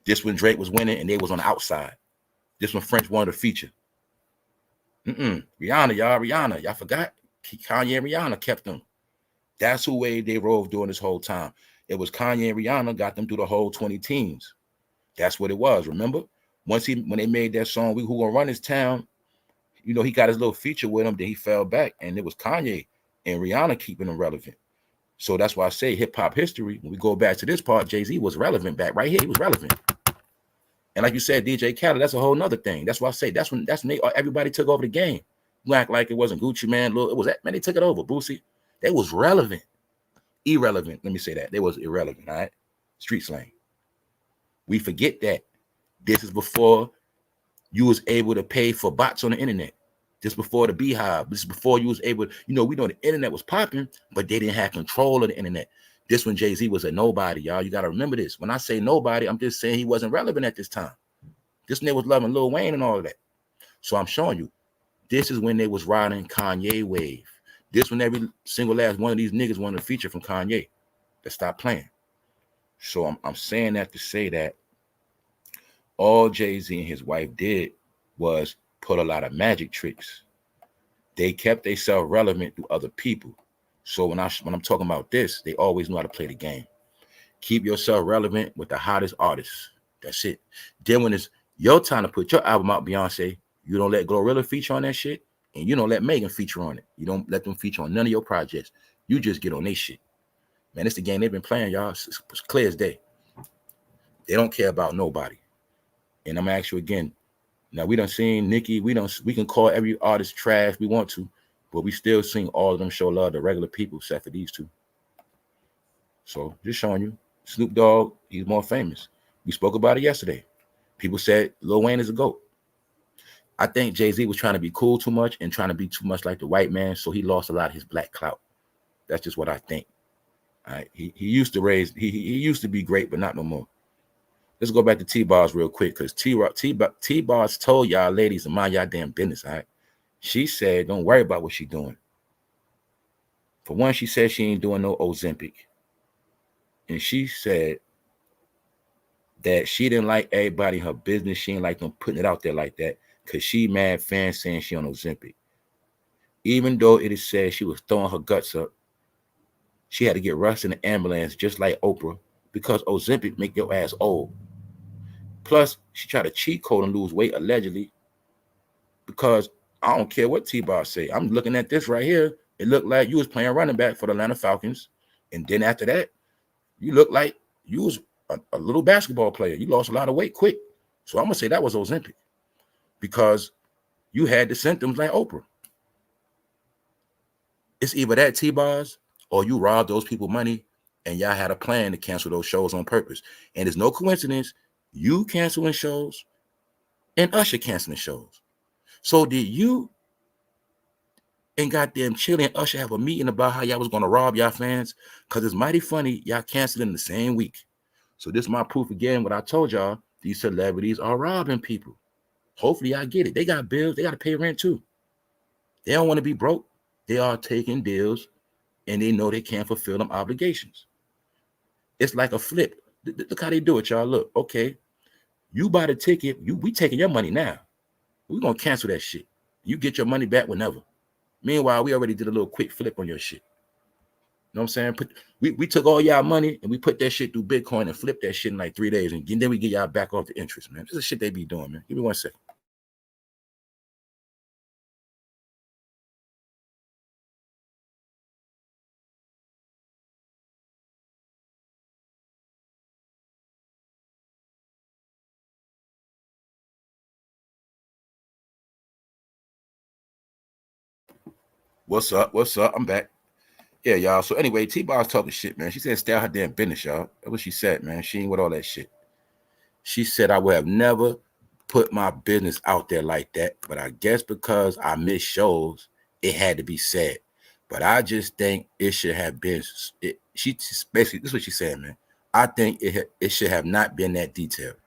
This when Drake was winning and they was on the outside. This when French wanted to feature. Rihanna, y'all forgot? Kanye and Rihanna kept them. That's who way they rode during this whole time. It was Kanye and Rihanna got them through the whole 20 teens. That's what it was, remember? When they made that song, Who Gonna Run This Town, you know, he got his little feature with him, then he fell back, and it was Kanye and Rihanna keeping him relevant. So that's why I say hip-hop history, when we go back to this part, Jay-Z was relevant back right here. He was relevant. And like you said, DJ Khaled, that's a whole nother thing. That's why I say that's when everybody took over the game. You act like it wasn't Gucci Man, it was that man. They took it over. Boosie, they was relevant, irrelevant. Let me say that they was irrelevant. All right, street slang. We forget that this is before you was able to pay for bots on the internet. This before the Beehive. This is before you was able. You know, we know the internet was popping, but they didn't have control of the internet. This when Jay-Z was a nobody, y'all. You got to remember this. When I say nobody, I'm just saying he wasn't relevant at this time. This nigga was loving Lil Wayne and all of that. So I'm showing you, this is when they was riding Kanye wave. This when every single last one of these niggas wanted to feature from Kanye. That stopped playing. So I'm saying that to say that all Jay-Z and his wife did was put a lot of magic tricks. They kept themselves relevant to other people. So when I'm talking about this, they always know how to play the game. Keep yourself relevant with the hottest artists. That's it. Then when it's Your time to put your album out, Beyonce. You don't let GLORILLA feature on that shit, and you don't let Megan feature on it. You don't let them feature on none of your projects. You just get on their shit. Man, it's the game they've been playing, y'all. It's clear as day. They don't care about nobody. And I'm gonna ask you again. Now we done seen Nicki. We can call every artist trash we want to, but we still seen all of them show love to regular people, except for these two. So just showing you, Snoop Dogg, he's more famous. We spoke about it yesterday. People said Lil Wayne is a GOAT. I think Jay-Z was trying to be cool too much and trying to be too much like the white man, so he lost a lot of his black clout. That's just what I think. All right. He used to he used to be great, but not no more. Let's go back to T-BOZ real quick, because T-BOZ told y'all ladies to mind y'all damn business, all right? She said, don't worry about what she's doing. For one, she said she ain't doing no Ozempic. And she said that she didn't like everybody in her business. She didn't like them putting it out there like that, because she mad fans saying she on Ozempic. Even though it is said she was throwing her guts up, she had to get rushed in the ambulance just like Oprah, because Ozempic make your ass old. Plus, she tried to cheat code and lose weight, allegedly, because I don't care what T-BOZ say. I'm looking at this right here. It looked like you was playing running back for the Atlanta Falcons. And then after that, you looked like you was a little basketball player. You lost a lot of weight quick. So I'm going to say that was Ozempic, because you had the symptoms like Oprah. It's either that, T-BOZ, or you robbed those people money and y'all had a plan to cancel those shows on purpose. And it's no coincidence you canceling shows and Usher canceling shows. So did you and goddamn Chili and Usher have a meeting about how y'all was going to rob y'all fans? Because it's mighty funny y'all canceling the same week. So this is my proof again, what I told y'all. These celebrities are robbing people. Hopefully y'all get it. They got bills. They got to pay rent too. They don't want to be broke. They are taking deals, and they know they can't fulfill them obligations. It's like a flip. Look how they do it, y'all. Look, okay, you buy the ticket. We taking your money now. We're going to cancel that shit. You get your money back whenever. Meanwhile, we already did a little quick flip on your shit. You know what I'm saying? We took all y'all money and we put that shit through Bitcoin and flipped that shit in like 3 days. And then we get y'all back off the interest, man. This is the shit they be doing, man. Give me 1 second. What's up? What's up? I'm back. Yeah, y'all. So anyway, T-BOZ talking shit, man. She said stay out her damn business, y'all. That's what she said, man. She ain't with all that shit. She said I would have never put my business out there like that, but I guess because I miss shows, it had to be said. But I just think it should have been. She basically, this is what she said, man. I think it should have not been that detailed,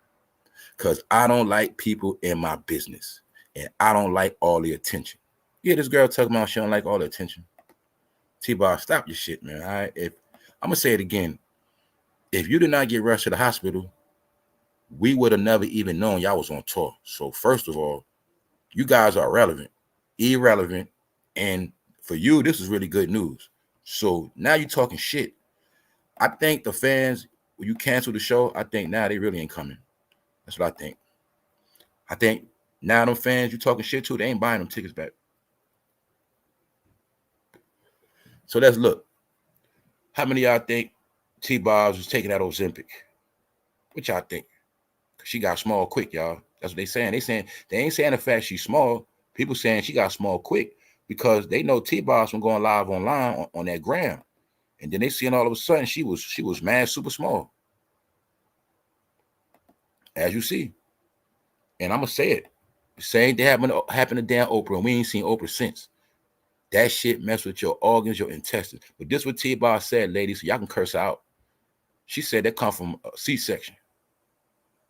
because I don't like people in my business, and I don't like all the attention. Yeah, this girl talking about she don't like all the attention. T-BOZ, stop your shit, man. All right, if I'm gonna say it again, if you did not get rushed to the hospital, we would have never even known y'all was on tour. So first of all, you guys are irrelevant, and for you, this is really good news. So now you're talking shit. I think the fans, when you cancel the show, I think now they really ain't coming. That's what I think. I think now them fans you talking shit to, they ain't buying them tickets back. So let's look. How many of y'all think T-BOZ was taking that Ozempic? What y'all think? Cause she got small quick, y'all. That's what they saying. They ain't saying the fact she's small. People saying she got small quick because they know T-BOZ from going live online on that gram. And then they seeing all of a sudden she was mad super small. As you see. And I'm gonna say it. The same thing happened to damn Oprah, and we ain't seen Oprah since. That shit mess with your organs, your intestines. But this is what T-BOZ said, ladies, so y'all can curse out. She said that come from a C-section.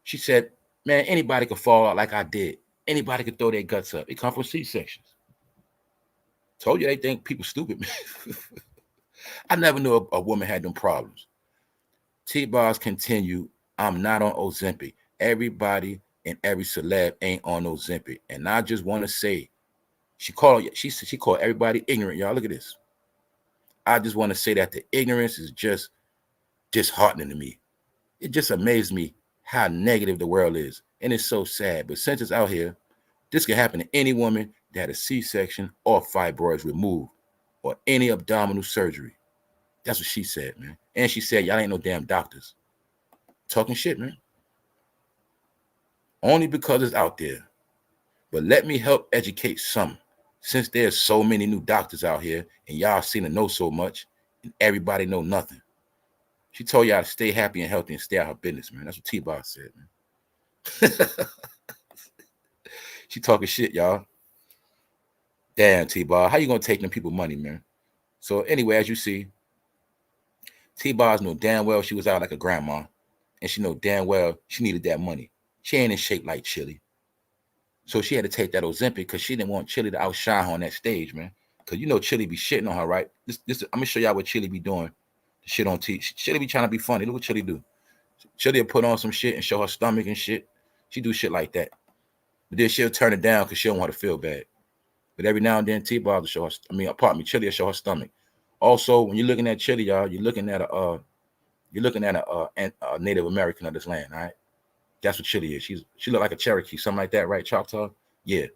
She said, man, anybody could fall out like I did. Anybody could throw their guts up. It come from C-sections. Told you they think people stupid, man. I never knew a woman had them problems. T-BOZ continued, I'm not on Ozempic. Everybody and every celeb ain't on Ozempic. And I just want to say, she called everybody ignorant, y'all. Look at this. I just want to say that the ignorance is just disheartening to me. It just amazes me how negative the world is. And it's so sad. But since it's out here, this can happen to any woman that had a C-section or fibroids removed or any abdominal surgery. That's what she said, man. And she said, y'all ain't no damn doctors. Talking shit, man. Only because it's out there. But let me help educate some. Since there's so many new doctors out here and y'all seem to know so much and everybody know nothing. She told y'all to stay happy and healthy and stay out her business, man. That's what T-BOZ said, man. She talking shit, y'all. Damn, T-BOZ. How you gonna take them people money, man? So anyway, as you see, T-BOZ know damn well she was out like a grandma. And she know damn well she needed that money. She ain't in shape like Chili. So she had to take that Ozempic because she didn't want Chili to outshine her on that stage, man. Because you know Chili be shitting on her, right? I'm going to show y'all what Chili be doing. The shit on T. Chili be trying to be funny. Look what Chili do. Chili will put on some shit and show her stomach and shit. She do shit like that. But then she'll turn it down because she don't want to feel bad. But every now and then T-BOZ will show her, Chili will show her stomach. Also, when you're looking at Chili, y'all, you're looking at a Native American of this land, all right? That's what Chili is. She look like a Cherokee, something like that, right? Choctaw? Yeah.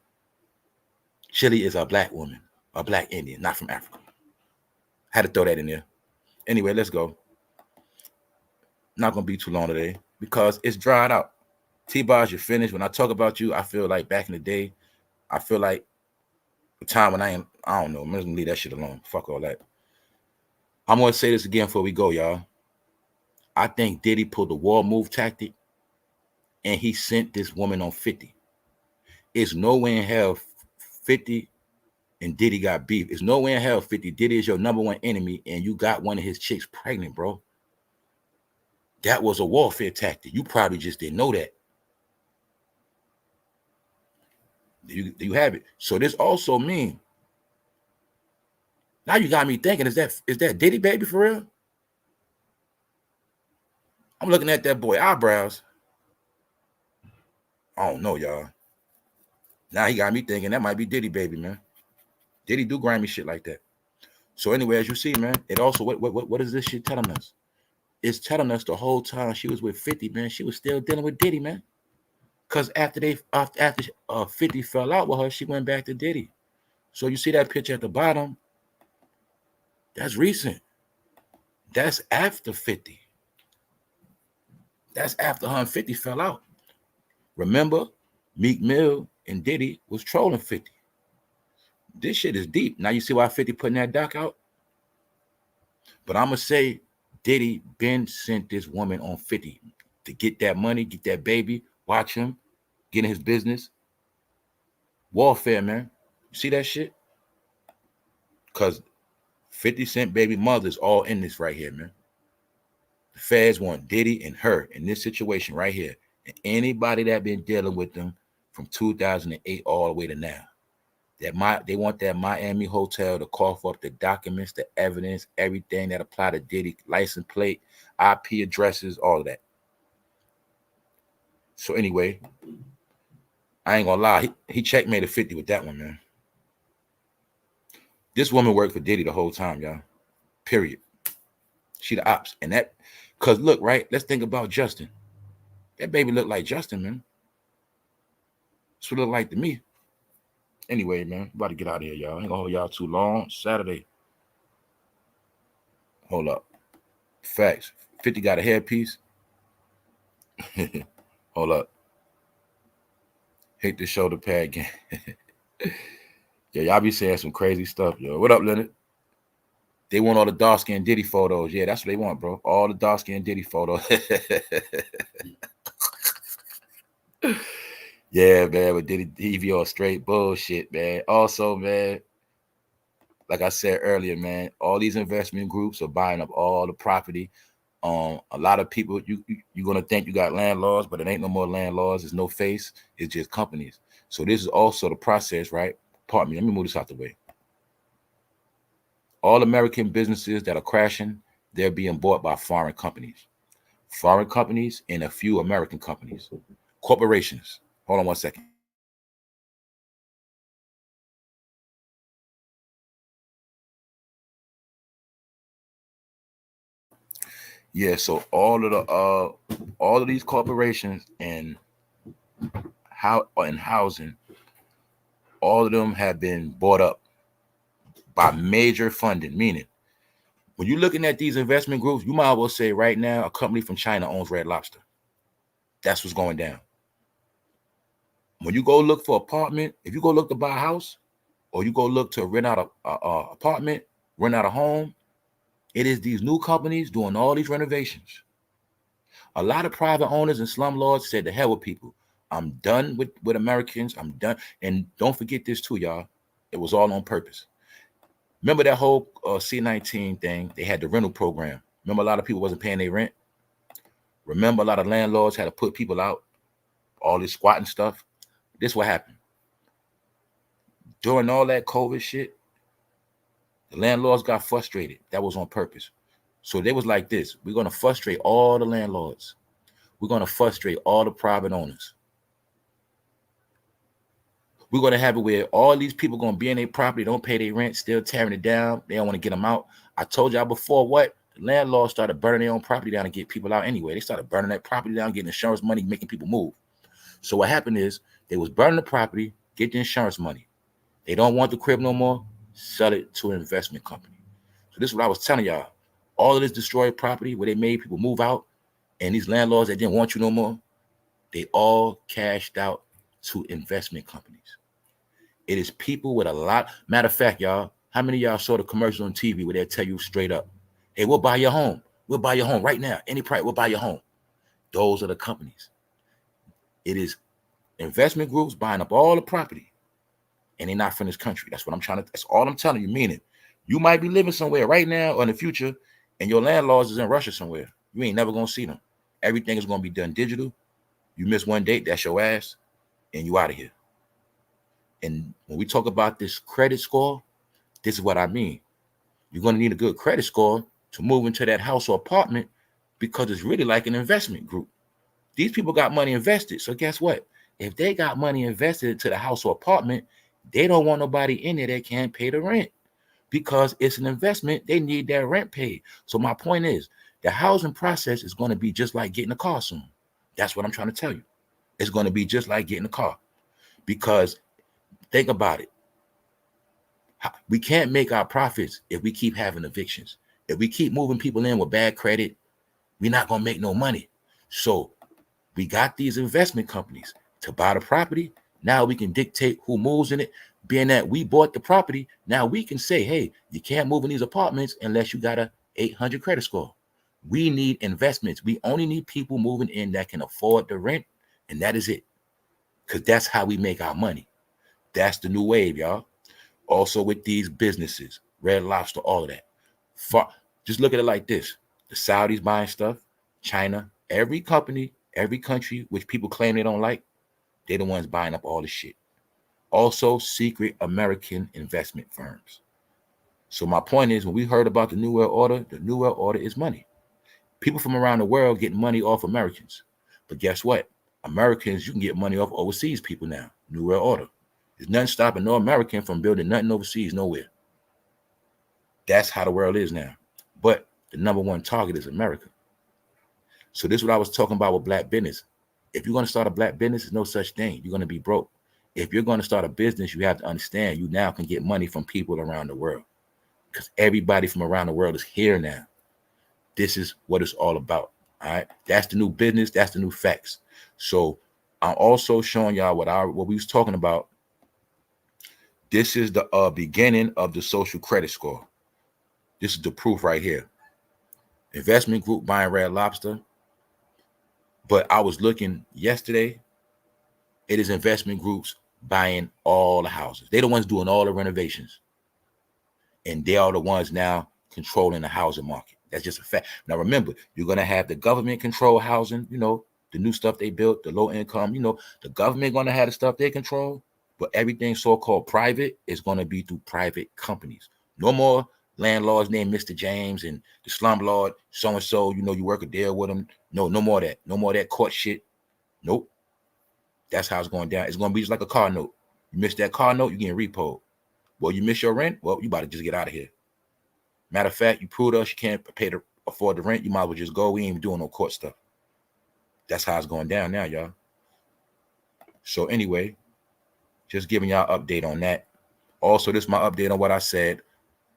Chili is a black woman, a black Indian, not from Africa. Had to throw that in there. Anyway, let's go. Not going to be too long today because it's dried out. T-BOZ, you're finished. When I talk about you, I feel like back in the day, I feel like the time when I don't know. I'm just going to leave that shit alone. Fuck all that. I'm going to say this again before we go, y'all. I think Diddy pulled the war move tactic and he sent this woman on 50. It's no way in hell 50 and Diddy got beef. It's no way in hell 50 Diddy is your number one enemy and you got one of his chicks pregnant, bro. That was a warfare tactic. You probably just didn't know that. Do you have it? So this also means now you got me thinking, is that Diddy baby for real? I'm looking at that boy eyebrows. I don't know, y'all. Now he got me thinking that might be Diddy baby, man. Diddy do grimy shit like that. So anyway, as you see, man, it also what is this shit telling us? It's telling us the whole time she was with 50, man, she was still dealing with Diddy, man. Cause after 50 fell out with her, she went back to Diddy. So you see that picture at the bottom? That's recent. That's after 50. That's after her and 50 fell out. Remember, Meek Mill and Diddy was trolling 50. This shit is deep. Now you see why 50 putting that doc out? But I'm going to say Diddy been sent this woman on 50 to get that money, get that baby, watch him, get in his business. Warfare, man. You see that shit? Because 50 Cent baby mother's all in this right here, man. The feds want Diddy and her in this situation right here. And anybody that been dealing with them from 2008 all the way to now. They want that Miami hotel to cough up the documents, the evidence, everything that apply to Diddy, license plate, IP addresses, all of that. So anyway, I ain't gonna lie, he checkmated 50 with that one, man. This woman worked for Diddy the whole time, y'all. Period. She the ops. And that, cause look, right? Let's think about Justin. That baby looked like Justin, man. That's what it looked like to me. Anyway, man, about to get out of here, y'all. I ain't gonna hold y'all too long. Saturday. Hold up. Facts. 50 got a hairpiece. Hold up. Hit the shoulder pad again. Yeah, y'all be saying some crazy stuff, yo. What up, Leonard? They want all the dark skin Diddy photos. Yeah, that's what they want, bro. All the dark skin Diddy photos. Yeah, man, but Diddy, he be on straight bullshit, man. Also, man, like I said earlier, man, all these investment groups are buying up all the property. A lot of people, you're gonna think you got landlords, but it ain't no more landlords. There's no face. It's just companies. So this is also the process, right? Pardon me. Let me move this out the way. All American businesses that are crashing, they're being bought by foreign companies. Foreign companies and a few American companies. Corporations. Hold on one second. Yeah, so all of these corporations and housing, all of them have been bought up by major funding. Meaning, when you're looking at these investment groups, you might as well say right now a company from China owns Red Lobster. That's what's going down. When you go look for apartment, if you go look to buy a house, or you go look to rent out a apartment, rent out a home, it is these new companies doing all these renovations. A lot of private owners and slumlords said, "The hell with people. I'm done with Americans. I'm done." And don't forget this too, y'all. It was all on purpose. Remember that whole C-19 thing? They had the rental program. Remember a lot of people wasn't paying their rent? Remember a lot of landlords had to put people out? All this squatting stuff? This what happened. During all that COVID shit, the landlords got frustrated. That was on purpose. So they was like this: we're going to frustrate all the landlords. We're going to frustrate all the private owners. We're going to have it where all these people going to be in their property, don't pay their rent, still tearing it down. They don't want to get them out. I told y'all before what? The landlords started burning their own property down to get people out anyway. They started burning that property down, getting insurance money, making people move. So what happened is they was burning the property, get the insurance money. They don't want the crib no more, sell it to an investment company. So this is what I was telling y'all. All of this destroyed property where they made people move out, and these landlords that didn't want you no more, they all cashed out to investment companies. It is people with a lot. Matter of fact, y'all, how many of y'all saw the commercial on TV where they tell you straight up, "Hey, we'll buy your home. We'll buy your home right now. Any price, we'll buy your home." Those are the companies. It is investment groups buying up all the property, and they're not from this country. That's what I'm trying to. That's all I'm telling you. Meaning, you might be living somewhere right now or in the future, and your landlords is in Russia somewhere. You ain't never gonna see them. Everything is gonna be done digital. You miss one date, that's your ass, and you out of here. And when we talk about this credit score, this is what I mean. You're going to need a good credit score to move into that house or apartment, because it's really like an investment group. These people got money invested. So guess what? If they got money invested into the house or apartment, they don't want nobody in there that can't pay the rent, because it's an investment. They need that rent paid. So my point is, the housing process is going to be just like getting a car soon. That's what I'm trying to tell you. It's going to be just like getting a car, because think about it. We can't make our profits if we keep having evictions. If we keep moving people in with bad credit, we're not going to make no money. So we got these investment companies to buy the property. Now we can dictate who moves in it. Being that we bought the property, now we can say, "Hey, you can't move in these apartments unless you got a 800 credit score." We need investments. We only need people moving in that can afford the rent, and that is it. Because that's how we make our money. That's the new wave, y'all. Also with these businesses, Red Lobster, all of that. Just look at it like this. The Saudis buying stuff, China, every company, every country which people claim they don't like, they're the ones buying up all the shit. Also, secret American investment firms. So my point is, when we heard about the New World Order is money. People from around the world get money off Americans. But guess what? Americans, you can get money off overseas people now. New World Order. There's nothing stopping no American from building nothing overseas nowhere. That's how the world is now. But the number one target is America. So this is what I was talking about with black business. If you're going to start a black business, there's no such thing. You're going to be broke. If you're going to start a business, you have to understand you now can get money from people around the world, because everybody from around the world is here now. This is what it's all about. All right. That's the new business. That's the new facts. So I'm also showing y'all what we was talking about. This is the beginning of the social credit score. This is the proof right here. Investment group buying Red Lobster. But I was looking yesterday. It is investment groups buying all the houses. They're the ones doing all the renovations. And they are the ones now controlling the housing market. That's just a fact. Now, remember, you're going to have the government control housing, the new stuff they built, the low income, the government going to have the stuff they control. But everything so-called private is going to be through private companies. No more landlords named Mr. James and the slumlord so-and-so, you work a deal with them. No more of that. No more of that court shit. Nope. That's how it's going down. It's going to be just like a car note. You miss that car note, you're getting repoed. Well, you miss your rent? Well, you about to just get out of here. Matter of fact, you proved us you can't afford the rent. You might as well just go. We ain't even doing no court stuff. That's how it's going down now, y'all. So anyway, just giving y'all update on that. Also, this is my update on what I said.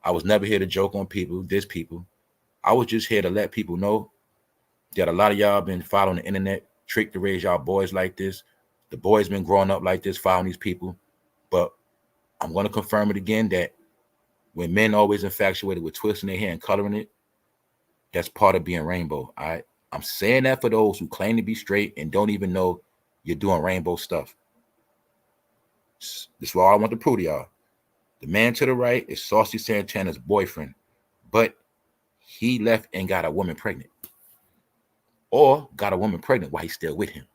I was never here to joke on people, diss people. I was just here to let people know that a lot of y'all been following the internet, trick to raise y'all boys like this. The boys been growing up like this, following these people. But I'm going to confirm it again that when men always infatuated with twisting their hair and coloring it, that's part of being rainbow. All right. I'm saying that for those who claim to be straight and don't even know you're doing rainbow stuff. This is what I want to prove to y'all. The man to the right is Saucy Santana's boyfriend, but he left and got a woman pregnant. Or got a woman pregnant while he's still with him.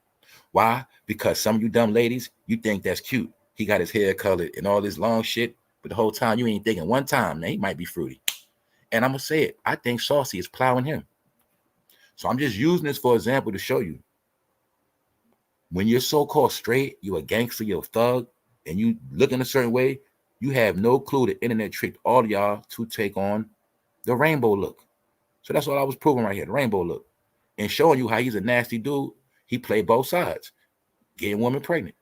Why? Because some of you dumb ladies, you think that's cute. He got his hair colored and all this long shit, but the whole time you ain't thinking one time, man, he might be fruity. And I'm going to say it. I think Saucy is plowing him. So I'm just using this for example to show you. When you're so-called straight, you're a gangster, you're a thug, and you look in a certain way, you have no clue the internet tricked all of y'all to take on the rainbow look. So that's all I was proving right here, the rainbow look. And showing you how he's a nasty dude. He played both sides, getting women pregnant.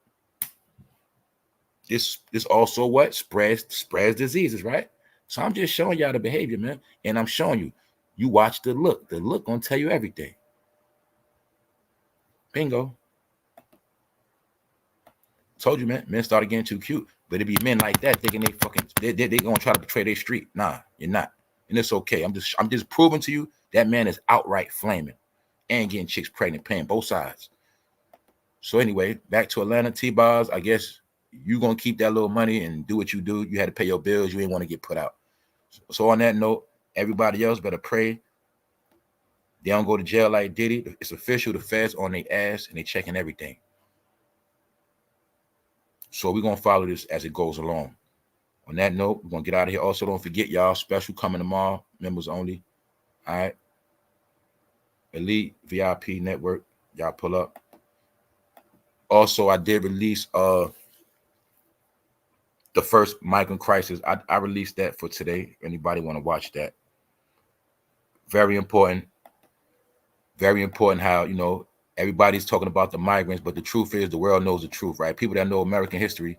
This also what? Spreads diseases, right? So I'm just showing y'all the behavior, man. And I'm showing you. You watch the look. The look gonna tell you everything. Bingo. Told you, man. Men started getting too cute. But it be men like that thinking they gonna try to betray their street. Nah, you're not. And it's okay. I'm just proving to you that man is outright flaming and getting chicks pregnant, paying both sides. So anyway, back to Atlanta. T-BOZ, I guess you gonna keep that little money and do what you do. You had to pay your bills. You ain't want to get put out. So on that note, everybody else better pray they don't go to jail like Diddy. It's official. The feds on their ass and they checking everything. So we're gonna follow this as it goes along. On that note, we're gonna get out of here. Also, don't forget y'all special coming tomorrow, members only. All right. Elite VIP network. Y'all pull up. Also, I did release the first Migrant Crisis. I released that for today. Anybody want to watch that? Very important. Very important how, you know, everybody's talking about the migrants, but the truth is the world knows the truth, right? People that know American history,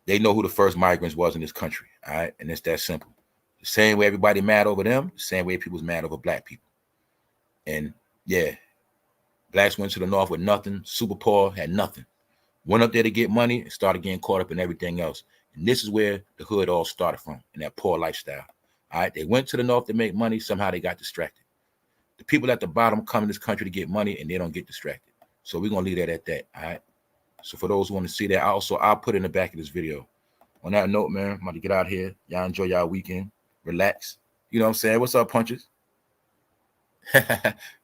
they know who the first migrants was in this country, all right? And it's that simple. The same way everybody mad over them, the same way people's mad over black people. And yeah, blacks went to the north with nothing, super poor, had nothing. Went up there to get money and started getting caught up in everything else. And this is where the hood all started from, in that poor lifestyle. All right, they went to the north to make money. Somehow they got distracted. The people at the bottom come in this country to get money and they don't get distracted. So we're going to leave that at that, all right? So for those who want to see that, I'll put it in the back of this video. On that note, man, I'm about to get out here. Y'all enjoy y'all weekend. Relax. You know what I'm saying? What's up, Punches?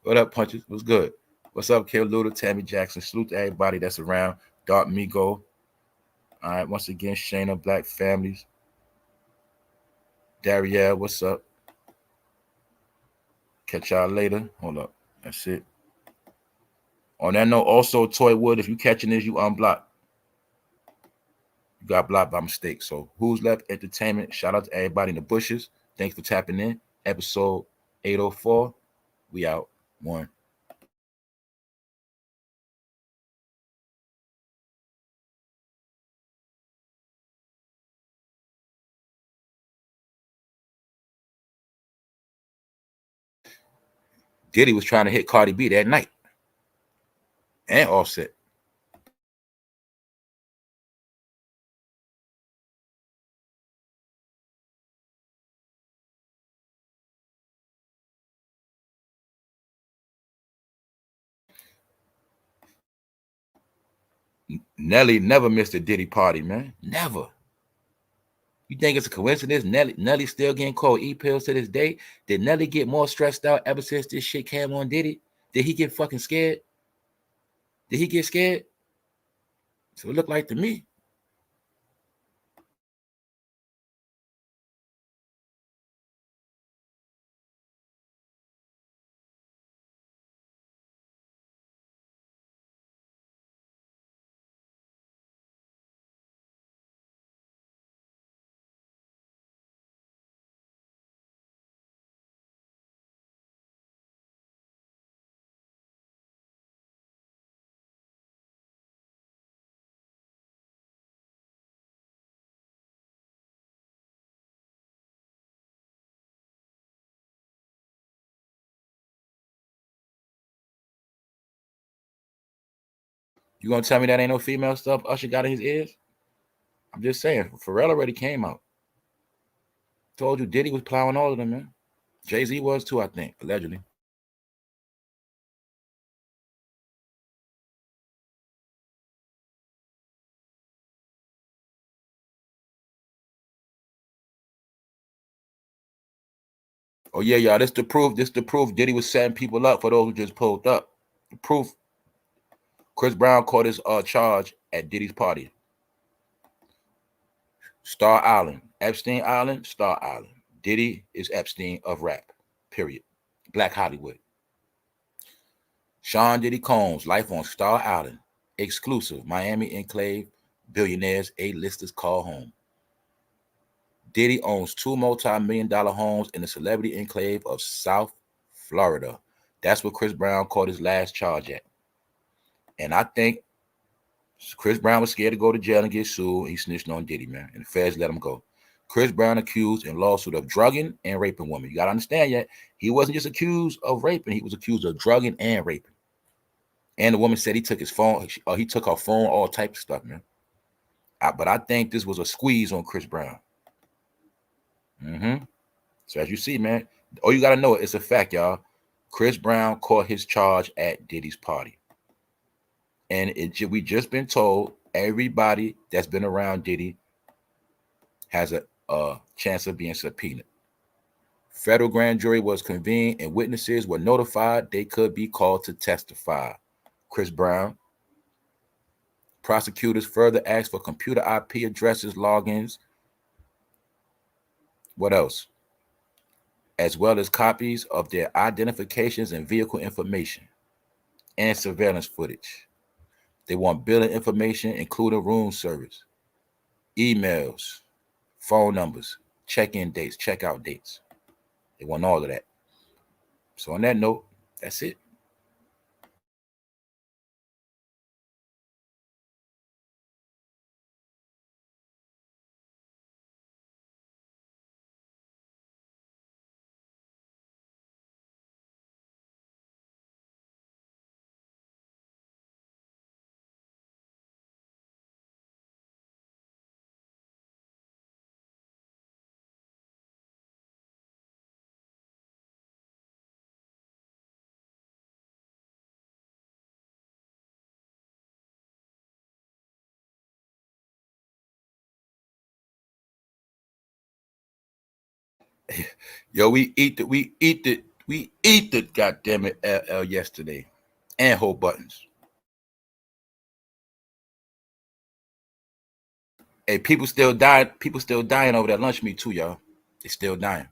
What up, Punches? What's good? What's up, Kill Luda, Tammy Jackson? Salute to everybody that's around. Dark Migo. All right, once again, Shayna, Black Families. Darielle, what's up? Catch y'all later. Hold up. That's it. On that note, also, Toy Wood, if you catching this, you unblock. You got blocked by mistake. So Who's Left Entertainment. Shout out to everybody in the bushes. Thanks for tapping in. Episode 804. We out. One. Diddy was trying to hit Cardi B that night. And Offset. Nelly never missed a Diddy party, man. Never. You think it's a coincidence? Nelly still getting called E-pills to this day? Did Nelly get more stressed out ever since this shit came on Diddy? Did he get fucking scared? Did he get scared? So it looked like to me. You gonna tell me that ain't no female stuff Usher got in his ears? I'm just saying. Pharrell already came out. Told you Diddy was plowing all of them, man. Jay-Z was too, I think, allegedly. Oh yeah, y'all. This the proof. This the proof. Diddy was setting people up for those who just pulled up. The proof. Chris Brown caught his charge at Diddy's party. Star Island, Epstein Island, Star Island. Diddy is Epstein of rap. Period. Black Hollywood. Sean Diddy Combs, life on Star Island. Exclusive. Miami Enclave. Billionaires, A-listers call home. Diddy owns 2 multi-million-dollar homes in the celebrity enclave of South Florida. That's what Chris Brown caught his last charge at. And I think Chris Brown was scared to go to jail and get sued. He snitched on Diddy, man. And the feds let him go. Chris Brown accused in lawsuit of drugging and raping women. You got to understand yet, he wasn't just accused of raping. He was accused of drugging and raping. And the woman said he took his phone. He took her phone, all types of stuff, man. But I think this was a squeeze on Chris Brown. So as you see, man, all you got to know, it's a fact, y'all. Chris Brown caught his charge at Diddy's party. And we just been told everybody that's been around Diddy has a chance of being subpoenaed. Federal grand jury was convened and witnesses were notified they could be called to testify. Chris Brown. Prosecutors further asked for computer IP addresses, logins. What else? As well as copies of their identifications and vehicle information and surveillance footage. They want billing information, including room service, emails, phone numbers, check-in dates, check-out dates. They want all of that. So on that note, that's it. Yo, we eat the goddamn it LL yesterday. And whole buttons. Hey, people still dying over that lunch meat too, y'all. They still dying.